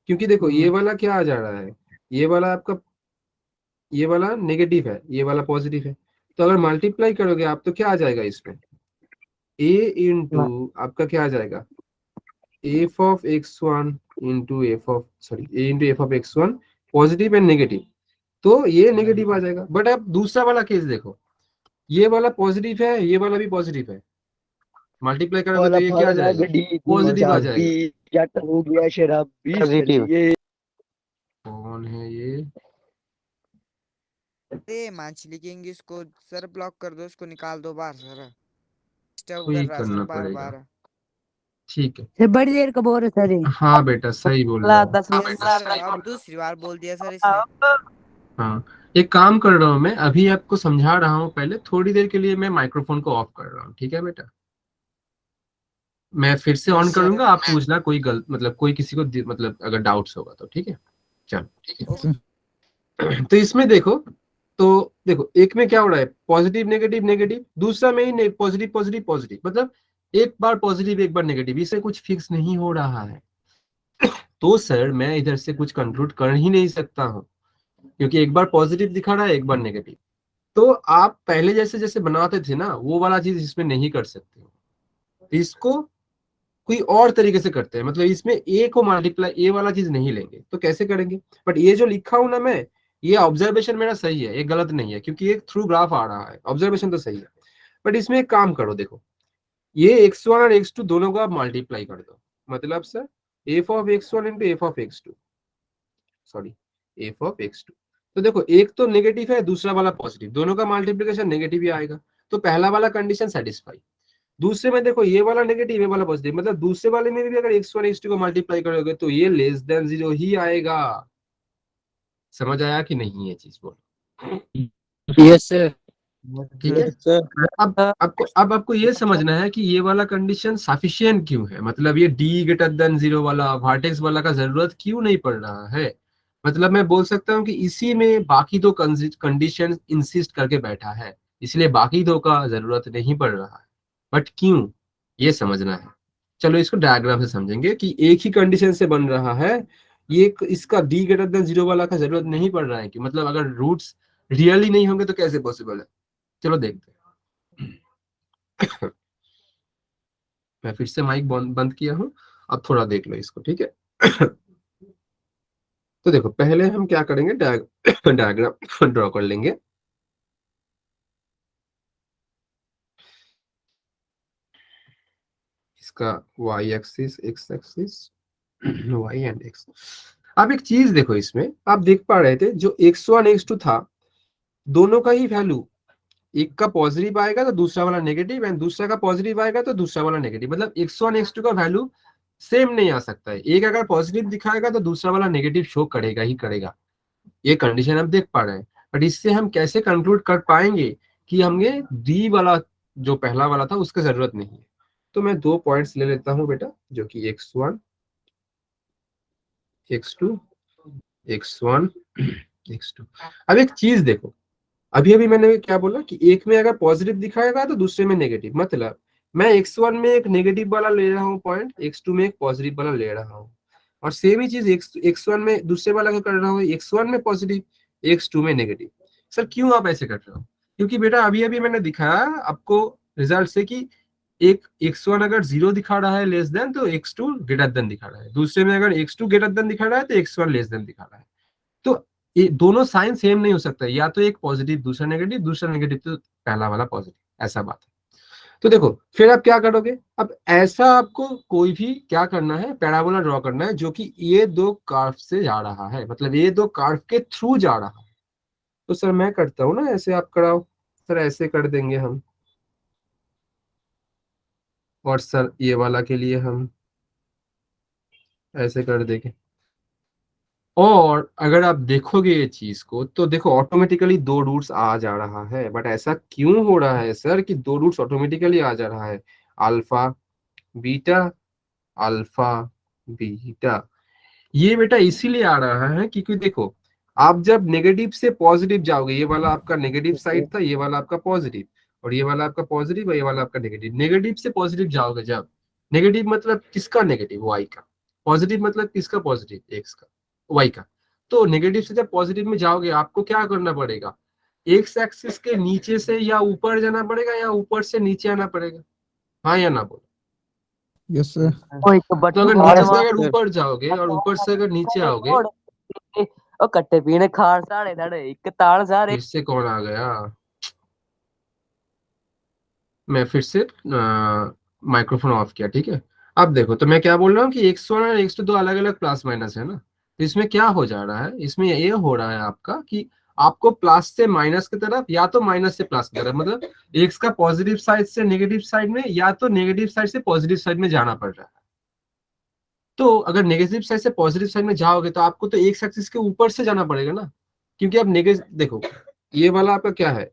क्योंकि देखो ये वाला क्या आ जा रहा है, ये वाला आपका, ये वाला नेगेटिव है, ये वाला पॉजिटिव है। तो अगर मल्टीप्लाई करोगे आप तो क्या आ जाएगा इसमें, a इंटू आपका क्या आ जाएगा, f of x1 into f of, sorry a into f of x1, positive and negative. तो ये नेगेटिव आ जाएगा। बट अब दूसरा वाला केस देखो, ये वाला पॉजिटिव है, ये वाला भी पॉजिटिव है, मल्टीप्लाई करोगे तो ये क्या आ जाएगा, पॉजिटिव आ जाएगा। हो गया शराबी Positive. कौन है ये, अरे मांछली किंग, इसको सर ब्लॉक कर दो, इसको निकाल दो बाहर सर, डिस्टर्ब तो कर ये रहा है करना सर बार पड़ेगा। बार। ठीक है, सर बड़ी देर का बोल रहे सर ये। हाँ बेटा सही बोल रहा हूँ। सर अब दूसरी बार बोल दिया सर इसने। हाँ एक काम कर रहा हूँ मैं, अभी आपको समझा रहा हूँ, पहले थोड़ी देर के लिए मैं माइक्रोफोन को ऑफ कर रहा हूँ। ठीक है बेटा, मैं फिर से ऑन करूंगा, आप पूछना कोई गलत, मतलब कोई किसी को मतलब अगर डाउट्स होगा तो। ठीक है, चलो तो इसमें देखो, तो देखो एक में क्या हो रहा है, पॉजिटिव नेगेटिव नेगेटिव, दूसरा में ही पॉजिटिव पॉजिटिव पॉजिटिव, मतलब एक बार पॉजिटिव एक बार नेगेटिव, इससे कुछ फिक्स नहीं हो रहा है। तो सर मैं इधर से कुछ कंक्लूड कर ही नहीं सकता हूँ, क्योंकि एक बार पॉजिटिव दिखा रहा है एक बार नेगेटिव। तो आप पहले जैसे जैसे बनाते थे ना, वो वाला चीज इसमें नहीं कर सकते हो। इसको कोई और तरीके से करते हैं, मतलब इसमें ए को मल्टीप्लाई, ए वाला चीज नहीं लेंगे तो कैसे करेंगे। बट ये जो लिखा हूं ना मैं, ये ऑब्जर्वेशन मेरा सही है, ये गलत नहीं है, क्योंकि ये थ्रू ग्राफ आ रहा है, ऑब्जर्वेशन तो सही है। बट इसमें एक काम करो, देखो ये x1 और x2 दोनों को आप मल्टीप्लाई कर दो, मतलब sir f of x1 into f of x2, sorry F of x2। तो देखो एक तो नेगेटिव है, दूसरा वाला पॉजिटिव, दोनों का मल्टीप्लिकेशन नेगेटिव ही आएगा, तो पहला वाला कंडीशन सेटिस्फाई। दूसरे में देखो ये वाला नेगेटिव, ये वाला पॉजिटिव, मतलब दूसरे वाले में भी अगर x1 x2 को मल्टीप्लाई करोगे तो ये लेस देन 0 ही आएगा। समझ आया कि नहीं ये चीज, बोलो। Yes sir. ठीक है, Yes, sir. अब आपको ये समझना है कि ये वाला कंडीशन सफिशिएंट क्यों है, मतलब ये d ग्रेटर देन 0 वाला वर्टेक्स वाला का जरूरत क्यों नहीं पड़ रहा है। मतलब मैं बोल सकता हूँ कि इसी में बाकी दो कंडीशन इंसिस्ट करके बैठा है, इसलिए बाकी दो का जरूरत नहीं पड़ रहा है। बट क्यों, ये समझना है। चलो इसको डायग्राम से समझेंगे कि एक ही कंडीशन से बन रहा है, ये इसका d ग्रेटर देन 0 वाला का जरूरत नहीं पड़ रहा है, कि मतलब अगर रूट्स रियली नहीं होंगे तो कैसे पॉसिबल है। चलो देखते हैं। मैं फिर से माइक बंद किया हूं, अब थोड़ा देख लो इसको। ठीक है, तो देखो पहले हम क्या करेंगे, डायग्राम ड्रॉ कर लेंगे। इसका y axis x axis, y and x। अब एक चीज देखो, इसमें आप देख पा रहे थे जो x1 x2 था, दोनों का ही वैल्यू, एक का पॉजिटिव आएगा तो दूसरा वाला नेगेटिव, एंड दूसरा का पॉजिटिव आएगा तो दूसरा वाला नेगेटिव, मतलब x1 x2 का वैल्यू सेम नहीं आ सकता है। एक अगर पॉजिटिव दिखाएगा तो दूसरा वाला नेगेटिव शो करेगा ही करेगा, ये कंडीशन हम देख पा रहे हैं। बट इससे हम कैसे कंक्लूड कर पाएंगे कि हमें डी वाला जो पहला वाला था उसका जरूरत नहीं है। तो मैं 2 पॉइंट्स ले लेता हूं बेटा, जो कि x1 x2 x1 x2। अब एक चीज देखो, अभी अभी मैंने क्या बोला कि एक में अगर पॉजिटिव दिखाएगा तो दूसरे में नेगेटिव, मतलब मैं x1 में एक नेगेटिव वाला ले रहा हूँ पॉइंट, x2 में एक पॉजिटिव वाला ले रहा हूँ, और सेम ही चीज x1 में दूसरे वाला क्या कर रहा हूँ, x1 में पॉजिटिव x2 में नेगेटिव। सर क्यों आप ऐसे कर रहे हो? क्योंकि बेटा अभी अभी मैंने दिखाया आपको रिजल्ट से कि एक x1 अगर 0 दिखा रहा है लेस देन, तो x2 ग्रेटर देन दिखा रहा है। दूसरे में अगर x2 ग्रेटर देन दिखा रहा है तो x1 लेस देन दिखा रहा है। तो ये दोनों साइन सेम नहीं हो सकता, या तो एक पॉजिटिव दूसरा नेगेटिव, दूसरा नेगेटिव तो पहला वाला पॉजिटिव, ऐसा बात है। तो देखो फिर आप क्या करोगे, अब ऐसा आपको कोई भी क्या करना है, पैराबोला ड्रॉ करना है जो कि ये दो कर्व से जा रहा है, मतलब ये दो कर्व के थ्रू जा रहा है। तो सर मैं करता हूं ना, ऐसे आप कराओ। सर ऐसे कर देंगे हम, और सर ये वाला के लिए हम ऐसे कर देंगे। और अगर आप देखोगे ये चीज को तो देखो ऑटोमेटिकली दो रूट्स आ जा रहा है। बट ऐसा क्यों हो रहा है सर कि दो रूट्स ऑटोमेटिकली आ जा रहा है? अल्फा बीटा, अल्फा बीटा, ये बेटा इसीलिए आ रहा है क्योंकि देखो आप जब नेगेटिव से पॉजिटिव जाओगे, ये वाला आपका नेगेटिव साइड था, ये वाला आपका पॉजिटिव, और ये वाला आपका पॉजिटिव और ये वाला आपका नेगेटिव। नेगेटिव से पॉजिटिव जाओगे जब, नेगेटिव मतलब किसका नेगेटिव? वाई का। पॉजिटिव मतलब किसका पॉजिटिव? एक्स का, वाई का। तो नेगेटिव से जब पॉजिटिव में जाओगे आपको क्या करना पड़ेगा? एक्स एक्सिस के नीचे से या ऊपर जाना पड़ेगा या ऊपर से नीचे आना पड़ेगा? हाँ या ना बोलो? Yes sir. ओए तो तो बट्टू अगर खाड़ नीचे से मार अगर ऊपर जाओगे और ऊपर से अगर नीचे आओगे, ओ कट्टे पीने खाड़ साड़े धड़े एक ताड़ सारे। फिर से कौन आ गया? मैं फिर से माइक्रोफोन ऑफ किया, ठीक है। अब देखो तो मैं क्या बोल रहा हूँ कि x1 और x2 दो अलग अलग प्लस माइनस है ना। तो इसमें क्या हो जा रहा है, इसमें ये हो रहा है आपका कि आपको प्लस से माइनस की तरफ या तो माइनस से प्लस की तरफ, मतलब x का पॉजिटिव साइड से नेगेटिव साइड में या तो नेगेटिव साइड से पॉजिटिव साइड में जाना पड़ रहा है। तो अगर नेगेटिव साइड से पॉजिटिव साइड में जाओगे तो आपको तो एक्स एक्सिस के ऊपर से जाना पड़ेगा ना, क्योंकि अब नेगेटिव देखो ये वाला आपका क्या है,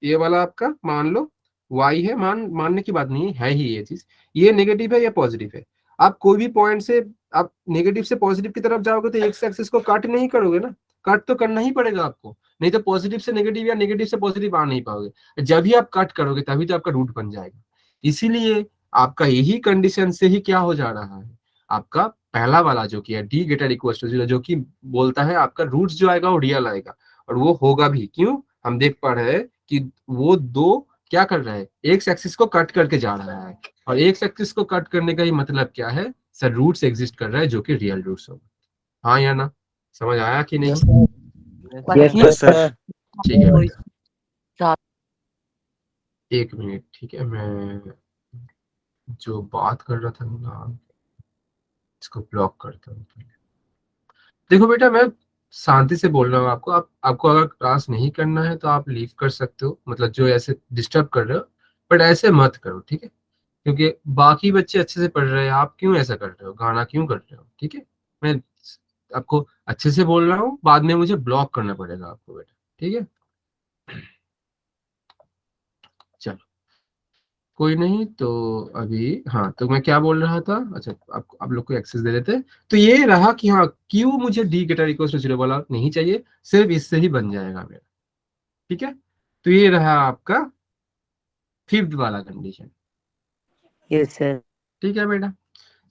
ये वाला आपका मान लो y है, मानने की बात नहीं है ही ये चीज। ये नेगेटिव है या पॉजिटिव है? आप कोई भी पॉइंट से आप नेगेटिव से पॉजिटिव की तरफ जाओगे तो एक्स एक्सिस को कट नहीं करोगे ना, कट तो करना ही पड़ेगा आपको, नहीं तो पॉजिटिव से नेगेटिव या नेगेटिव से पॉजिटिव आ नहीं पाओगे। जब भी आप कट करोगे तभी तो आपका रूट बन जाएगा। इसीलिए आपका यही कंडीशन से ही क्या हो जा रहा है, आपका पहला वाला जो कि है डी ग्रेटर इक्वल टू 0, जो कि बोलता है आपका रूट्स जो आएगा वो रियल आएगा, और वो होगा भी। क्यों? हम देख पा रहे हैं कि वो दो क्या कर रहा है, एक्स एक्सिस को कट करके जा रहा है, और एक्स एक्सिस को कट करने का ही मतलब क्या है सर, रूट्स एग्जिस्ट कर रहा है जो कि रियल रूट्स होगा। हाँ या ना? समझ आया कि नहीं? Yes sir. ठीक है बेटा, एक मिनट, ठीक है। मैं जो बात कर रहा था ना इसको ब्लॉक करता हूँ। देखो बेटा मैं शांति से बोल रहा हूँ आपको, आपको अगर क्लास नहीं करना है तो आप लीव कर सकते हो, मतलब जो ऐसे डिस्टर्ब कर रहे हो, बट ऐसे मत करो, ठीक है? क्योंकि बाकी बच्चे अच्छे से पढ़ रहे हैं, आप क्यों ऐसा कर रहे हो, गाना क्यों कर रहे हो? ठीक है, मैं आपको अच्छे से बोल रहा हूँ, बाद में मुझे ब्लॉक करना पड़ेगा आपको बेटा, ठीक है? चलो कोई नहीं। तो अभी हाँ, तो मैं क्या बोल रहा था, अच्छा आप लोग को एक्सेस दे देते। तो ये रहा कि हाँ क्यों मुझे डी ग्रेटर इक्वल टू 0 वाला नहीं चाहिए, सिर्फ इससे ही बन जाएगा मेरा, ठीक है? तो ये रहा आपका फिफ्थ वाला कंडीशन, यस सर। ठीक है बेटा?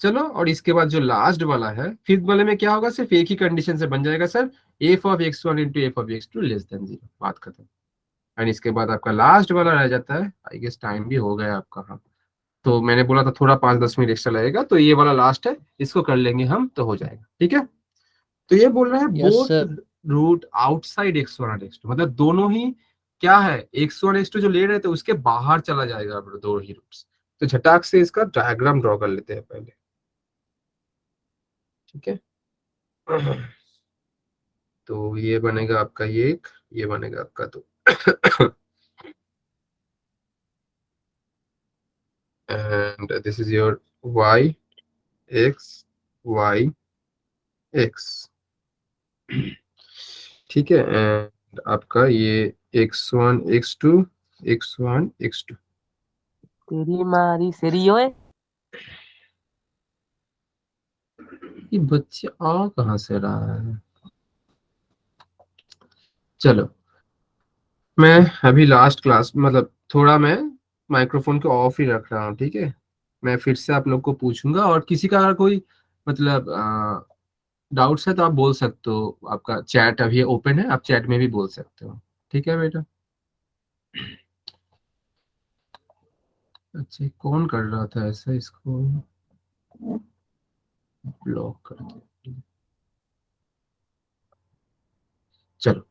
चलो, और इसके बाद जो लास्ट वाला है फिफ्थ वाले में क्या होगा, सिर्फ एक ही कंडीशन से बन जाएगा sir, F of x1 into f of x2 less than 0, बात खत्म। एंड इसके बाद आपका लास्ट वाला रह जाता है, आई गेस टाइम भी हो गया आपका। हाँ, तो मैंने बोला था थोड़ा 5-10 मिनट एक्स्ट्रा लगेगा, तो ये वाला लास्ट है, इसको कर लेंगे हम तो हो जाएगा, ठीक है? तो ये बोल रहा है बोथ रूट आउटसाइड x1 और x2, मतलब दोनों ही क्या है, x1 x2 जो ले रहे थे उसके बाहर चला जाएगा दो ही रूट्स। तो झटाक से इसका डायग्राम ड्रॉ कर लेते हैं पहले, ठीक है? तो ये बनेगा आपका एक, ये बनेगा आपका दो। And this is your y x y x, ठीक है? एंड आपका ये x1 x2 x1 x2। तेरी मारी सेरी ओए। ये बच्चे आ कहाँ से रहा है? चलो मैं अभी लास्ट क्लास, मतलब थोड़ा मैं माइक्रोफोन को ऑफ ही रख रहा हूँ, ठीक है? मैं फिर से आप लोग को पूछूंगा, और किसी का अगर कोई मतलब डाउट्स है तो आप बोल सकते हो, आपका चैट अभी ओपन है, आप चैट में भी बोल सकते हो। ठीक है बेटा। अच्छा कौन कर रहा था ऐसा, इसको ब्लॉक कर दे। चलो,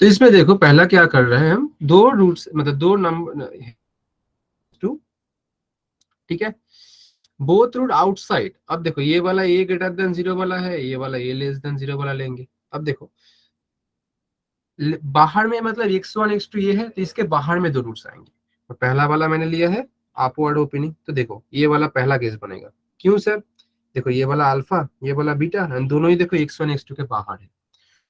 तो इसमें देखो पहला क्या कर रहे हैं हम, दो रूट्स मतलब दो नंबर टू, ठीक है, बोथ रूट आउटसाइड। अब देखो ये वाला ए ग्रेटर देन 0 वाला है, ये वाला ए लेस देन 0 वाला लेंगे। अब देखो बाहर में मतलब x1 x2 ये है, तो इसके बाहर में दो रूट्स आएंगे। तो पहला वाला मैंने लिया है अपवर्ड ओपनिंग, तो देखो ये वाला पहला केस बनेगा। क्यों सर? देखो ये वाला अल्फा, ये वाला बीटा, दोनों ही देखो x1 x2 के बाहर है।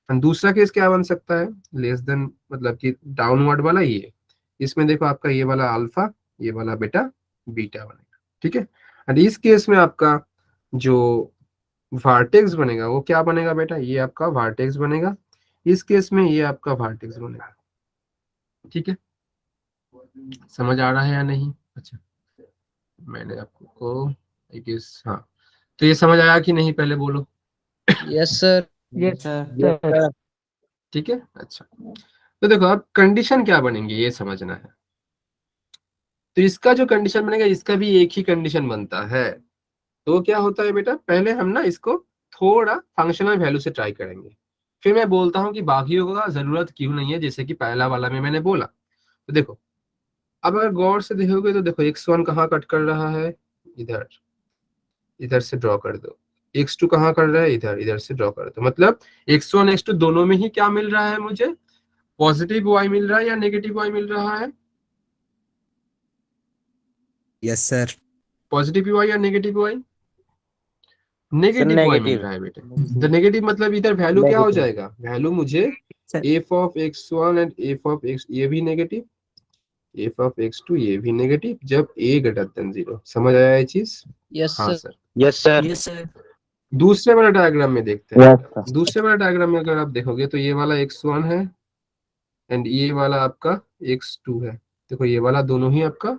और दूसरा केस क्या बन सकता है, लेस देन मतलब कि डाउनवर्ड वाला ये, इसमें देखो आपका ये वाला अल्फा, ये वाला बेटा, बीटा बनेगा। ठीक है, और इस केस में आपका जो वर्टेक्स बनेगा वो क्या बनेगा बेटा, ये आपका वर्टेक्स बनेगा। इस केस में ये आपका वर्टेक्स बनेगा। ठीक है, समझ आ रहा है या नहीं? अच्छा मैंने आपको आई गेस, हाँ, तो ये समझ आया कि नहीं पहले बोलो। Yes sir. Yes yes sir. Sir. ठीक है, अच्छा तो देखो अब कंडीशन क्या बनेंगे ये समझना है। तो इसका जो कंडीशन बनेगा, इसका भी एक ही कंडीशन बनता है। तो क्या होता है बेटा, पहले हम ना इसको थोड़ा फंक्शनल वैल्यू से ट्राई करेंगे, फिर मैं बोलता हूँ कि बाकियों का जरूरत क्यों नहीं है, जैसे कि पहला वाला में मैंने बोला। तो देखो अब अगर गौर से देखोगे तो देखो x1 कहाँ कट कर रहा है, इधर, इधर से ड्रॉ कर दो। x2 कहाँ कर रहा है, इधर, इधर से ड्रॉ कर दो। मतलब x1 x2 दोनों में ही क्या मिल रहा है मुझे, पॉजिटिव y मिल रहा है या नेगेटिव y मिल रहा है? Yes sir. पॉजिटिव y या नेगेटिव y? नेगेटिव y मिल नेगेटिव। रहा है बेटे। तो नेगेटिव मतलब इधर वैल्यू क्या हो नेगेटिव। जाएगा, वैल्यू मुझे f of x1 and f of x, ये भी नेगेटिव, f ऑफ x2 ये भी नेगेटिव, जब a ग्रेटर देन 0। समझ आया ये चीज? यस हाँ sir. Sir. Yes sir. Yes sir. दूसरे वाला डायग्राम में देखते हैं। Yes sir. दूसरे वाला डायग्राम में अगर आप देखोगे तो ये वाला x1 है एंड ये वाला आपका x2 है। देखो ये वाला दोनों ही आपका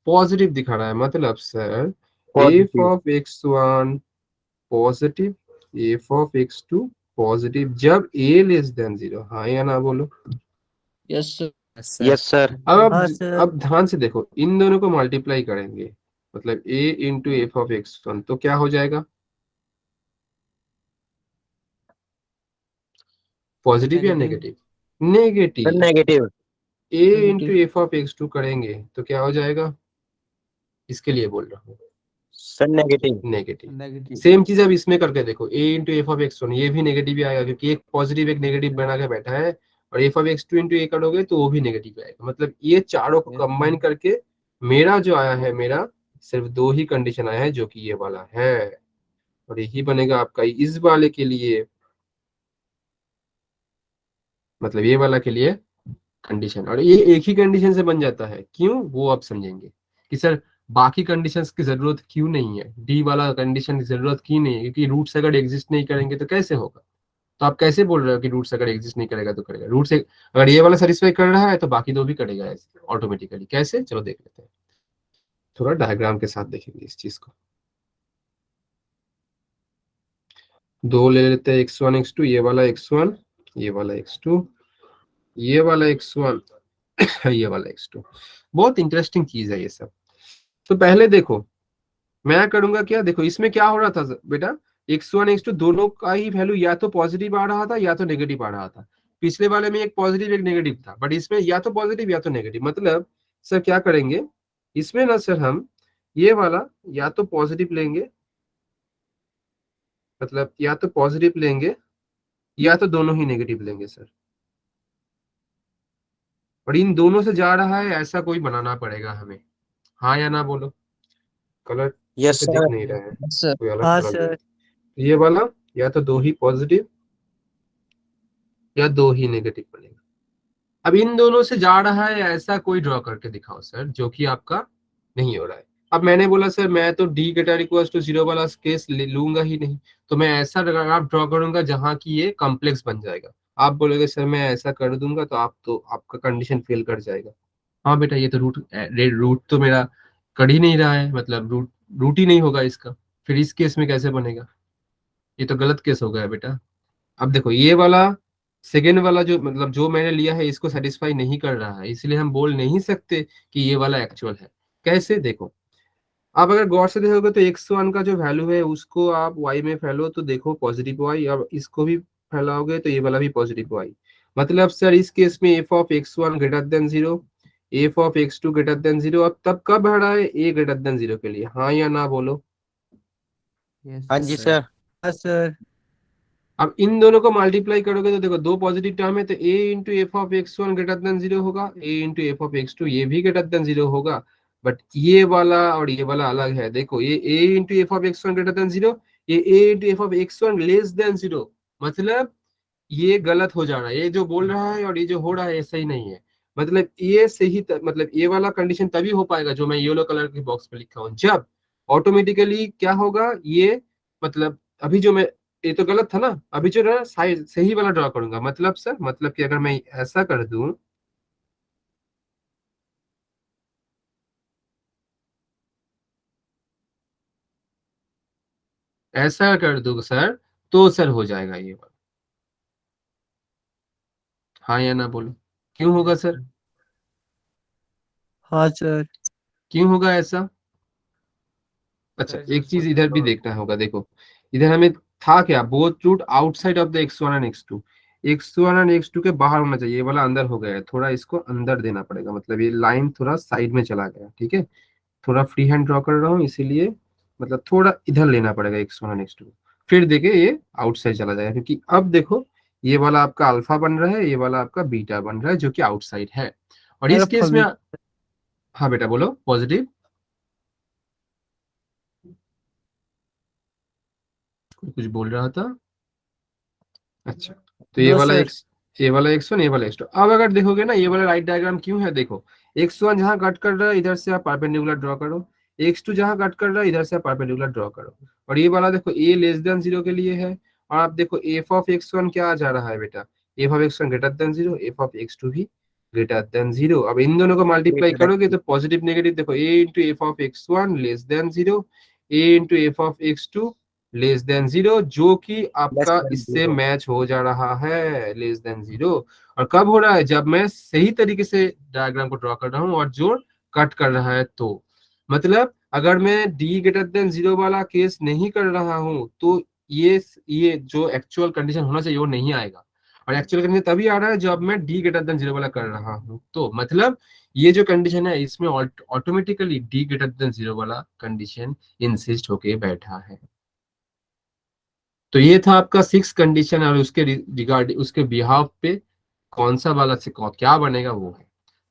पॉजिटिव दिखा रहा है, मतलब sir f positive. Of x1 positive, f of x2 positive, जब a लेस देन 0। हाँ या ना बोलो। Yes sir. Yes sir. अब हाँ सर। अब ध्यान से देखो, इन दोनों को मल्टीप्लाई करेंगे, मतलब a into f of x1, तो क्या हो जाएगा, पॉजिटिव या negative? Sir negative. Negative. a into f of x2 करेंगे तो क्या हो जाएगा, इसके लिए बोल रहा हूँ, सर नेगेटिव। नेगेटिव। सेम चीज अब इसमें करके देखो, a into f of x1, ये भी नेगेटिव ही आएगा क्योंकि एक पॉजिटिव एक नेगेटिव बना के बैठा है, और एफ ऑफ x2 इंटू ए करोगे तो वो भी नेगेटिव आएगा। मतलब ये चारों को कंबाइन करके मेरा जो आया है, मेरा सिर्फ दो ही कंडीशन आया है जो कि ये वाला है, और यही बनेगा आपका इस वाले के लिए, मतलब ये वाला के लिए कंडीशन। और ये एक ही कंडीशन से बन जाता है, क्यों वो आप समझेंगे कि सर बाकी कंडीशंस की जरूरत क्यों नहीं है, डी वाला कंडीशन की जरूरत क्यों नहीं है, क्योंकि रूट्स अगर एग्जिस्ट नहीं करेंगे तो कैसे होगा। तो आप कैसे बोल रहे हो कि रूट्स अगर एग्जिस्ट नहीं करेगा तो करेगा, रूट्स अगर ये वाला सेटिस्फाई कर रहा है तो बाकी दो भी करेगा ऑटोमेटिकली। कैसे, चलो देख लेते हैं, थोड़ा डायग्राम के साथ देखेंगे इस चीज को। दो ले लेते हैं, x1 x2, ये वाला x1, ये वाला x2, ये वाला x1 ये वाला x2। बहुत इंटरेस्टिंग चीज है ये सब। तो पहले देखो मैं करूंगा क्या, देखो इसमें क्या हो रहा था बेटा, x1 x2 दोनों का ही वैल्यू या तो पॉजिटिव आ रहा था या तो नेगेटिव आ रहा था। पिछले वाले में एक पॉजिटिव एक नेगेटिव था, बट इसमें या तो पॉजिटिव या तो नेगेटिव। मतलब सर क्या करेंगे इसमें ना सर, हम ये वाला या तो पॉजिटिव लेंगे, मतलब या तो पॉजिटिव लेंगे या तो दोनों ही नेगेटिव लेंगे सर, और इन दोनों से जा रहा है ऐसा कोई बनाना पड़ेगा हमें। हाँ या ना बोलो, कलर यस से सर। दिख नहीं रहा है, यस सर। कोई अलग हाँ कलर ले। सर। तो ये वाला या तो दो ही पॉजिटिव या दो ही नेगेटिव बनेगा। अब इन दोनों से जा रहा है ऐसा कोई ड्रॉ करके दिखाओ सर, जो कि आपका नहीं हो रहा है। अब मैंने बोला सर मैं तो डी ग्रेटर इक्वल टू 0 वाला केस लूंगा ही नहीं, तो मैं ऐसा आप ड्रॉ करूंगा जहां की ये कॉम्प्लेक्स बन जाएगा। आप बोलोगे सर मैं ऐसा कर दूंगा तो आप तो आपका कंडीशन फेल कर जाएगा। हाँ बेटा ये तो रूट तो मेरा कर ही नहीं रहा है, मतलब रूट ही नहीं होगा इसका, फिर इस केस में कैसे बनेगा। ये तो गलत केस हो गया बेटा। अब देखो ये वाला सेकेंड वाला जो मतलब जो मैंने लिया है इसको सेटिस्फाई नहीं कर रहा है, इसलिए हम बोल नहीं सकते कि ये वाला एक्चुअल है। कैसे देखो, आप अगर गौर से देखोगे तो x1 का जो वैल्यू है उसको आप y में फैलो तो देखो पॉजिटिव y, और इसको भी फैलाओगे तो ये वाला भी पॉजिटिव y। मतलब सर इस केस में f of x1 greater than 0, f of x2 greater than 0। अब तब कब बढ़ा है a ग्रेटर देन 0 के लिए, हाँ या ना बोलो। हाँ जी सर। हाँ सर। अब इन दोनों को मल्टीप्लाई करोगे तो देखो दो पॉजिटिव टर्म है तो a into f of x1 greater than 0 होगा, a into f of x2 ये भी ग्रेटर देन 0 होगा। बट ये वाला और ये वाला अलग है, देखो ये a into f of x1 greater than 0, ये a into f of x1 less than 0। मतलब ये गलत हो जा रहा है, ये जो बोल रहा है और ये जो हो रहा है ये सही नहीं है। मतलब ये सही मतलब ये वाला कंडीशन तभी हो पाएगा जो मैं येलो कलर के बॉक्स पे लिखा हूँ, जब ऑटोमेटिकली क्या होगा ये, मतलब अभी जो मैं, ये तो गलत था ना, अभी जो ना सही वाला ड्रॉ करूंगा। मतलब सर मतलब कि अगर मैं ऐसा कर दूं, ऐसा कर दूं सर, तो सर हो जाएगा ये वाला। हाँ या ना बोलो, क्यों होगा सर, हाँ सर। क्यों होगा ऐसा। अच्छा एक चीज इधर भी देखना होगा, देखो इधर हमें था क्या, both root outside of the x1 and x2, x1 and x2 के बाहर होना चाहिए, ये वाला अंदर हो गया है, थोड़ा इसको अंदर देना पड़ेगा, मतलब ये लाइन थोड़ा साइड में चला गया। ठीक है, थोड़ा फ्री हैंड ड्रॉ कर रहा हूँ इसीलिए, मतलब थोड़ा इधर लेना पड़ेगा x1 एंड x2, फिर देखिए ये आउटसाइड चला जाएगा। क्योंकि अब देखो ये वाला आपका अल्फा बन रहा है, ये वाला आपका बीटा बन रहा है जो कि आउटसाइड है। और इस केस में हाँ बेटा बोलो पॉजिटिव, कुछ बोल रहा था। अच्छा तो ये नो वाला सर। एक्स, ये वाला x1 ये वाला x2। अब अगर देखोगे ना ये वाला राइट डायग्राम क्यों है, देखो x1 जहां कट कर रहा है इधर से आप परपेंडिकुलर ड्रॉ करो, x2 जहां कट कर रहा है इधर से आप परपेंडिकुलर ड्रॉ करो। और ये वाला देखो a लेस देन 0 के लिए है, और आप देखो f ऑफ x1 क्या आ जा रहा है बेटा, f of x1 greater than 0, f of x2 भी ग्रेटर देन 0। अब इन दोनों को मल्टीप्लाई करोगे तो पॉजिटिव नेगेटिव देखो a into f of x1 less than 0, a into f of x2 less than 0, जो कि आपका इससे मैच हो जा रहा है, लेस देन 0। और कब हो रहा है, जब मैं सही तरीके से डायग्राम को ड्रॉ कर रहा हूं और जो कट कर रहा है तो। मतलब अगर मैं d ग्रेटर देन 0 वाला केस नहीं कर रहा हूं तो ये जो एक्चुअल कंडीशन होना चाहिए वो नहीं आएगा, और एक्चुअल कंडीशन तभी आ रहा है जब मैं d ग्रेटर देन 0 वाला कर रहा हूं। तो मतलब ये जो कंडीशन है इसमें ऑटोमेटिकली d ग्रेटर देन 0 वाला कंडीशन इंसिस्ट होके बैठा है। तो ये था आपका 6 कंडीशन, और उसके रिगार्ड उसके बिहाफ पे कौन सा वाला से क्या बनेगा वो है।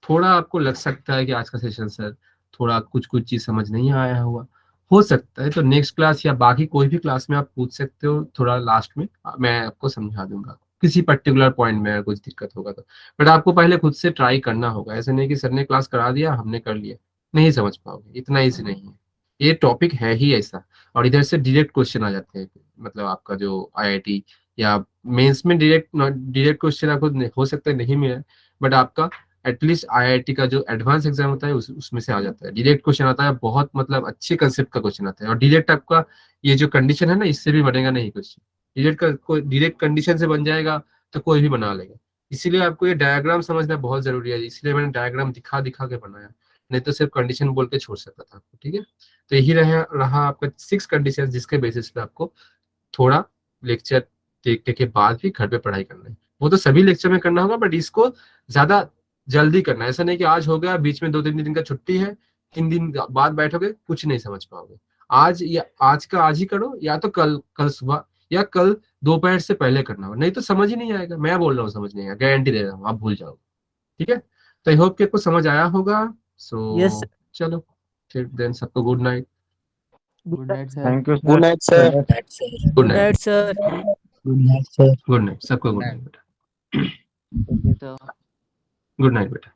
थोड़ा आपको लग सकता है कि आज का सेशन सर थोड़ा कुछ कुछ चीज समझ नहीं आया हुआ, हो सकता है तो नेक्स्ट क्लास या बाकी कोई भी क्लास में आप पूछ सकते हो, थोड़ा लास्ट में मैं आपको समझा दूंगा किसी पर्टिकुलर पॉइंट में अगर कुछ दिक्कत होगा तो। बट आपको पहले खुद से ट्राई करना होगा, ऐसे नहीं कि सर ने क्लास करा दिया हमने कर लिया, नहीं समझ पाओगे, इतना ईजी नहीं है, ये टॉपिक है ही ऐसा। और इधर से डायरेक्ट क्वेश्चन आ जाते हैं, मतलब आपका जो आईआईटी या मेंस में डायरेक्ट क्वेश्चन आपको हो सकता है नहीं मिले, बट आपका एटलीस्ट आईआईटी का जो एडवांस एग्जाम होता है उसमें से आ जाता है, डायरेक्ट क्वेश्चन आता है, बहुत मतलब अच्छे कंसेप्ट का क्वेश्चन आता है। और डायरेक्ट आपका ये जो कंडीशन है ना इससे भी बनेगा नहीं क्वेश्चन, डायरेक्ट कंडीशन से बन जाएगा तो कोई भी बना लेगा। इसीलिए आपको ये डायग्राम समझना बहुत जरूरी है, इसलिए मैंने डायग्राम दिखा दिखा के बनाया, नहीं तो सिर्फ कंडीशन बोल के छोड़ सकता था आपको। ठीक है, तो यही रहा आपका 6 कंडीशन जिसके बेसिस पे आपको थोड़ा लेक्चर देखने के बाद भी घर पे पढ़ाई करना है। वो तो सभी लेक्चर में करना होगा, बट इसको ज्यादा जल्दी करना है, ऐसा नहीं कि आज हो गया बीच में 2-3 दिन का छुट्टी है 3 दिन बाद बैठोगे कुछ नहीं समझ पाओगे। आज या आज का आज ही करो, या तो कल सुबह या कल दोपहर से पहले करना हो, नहीं तो समझ ही नहीं आएगा। मैं बोल रहा हूँ समझ नहीं आएगा, गारंटी दे रहा हूँ, आप भूल जाओगे। ठीक है, तो आई होप कि आपको समझ आया होगा। Yes, सो चलो फिर देन सबको good night. Good night sir. Thank you good night sir. Good good night, night sir. Good night sir. Good night सबको, गुड नाइट बेटा, ओके तो गुड नाइट बेटा।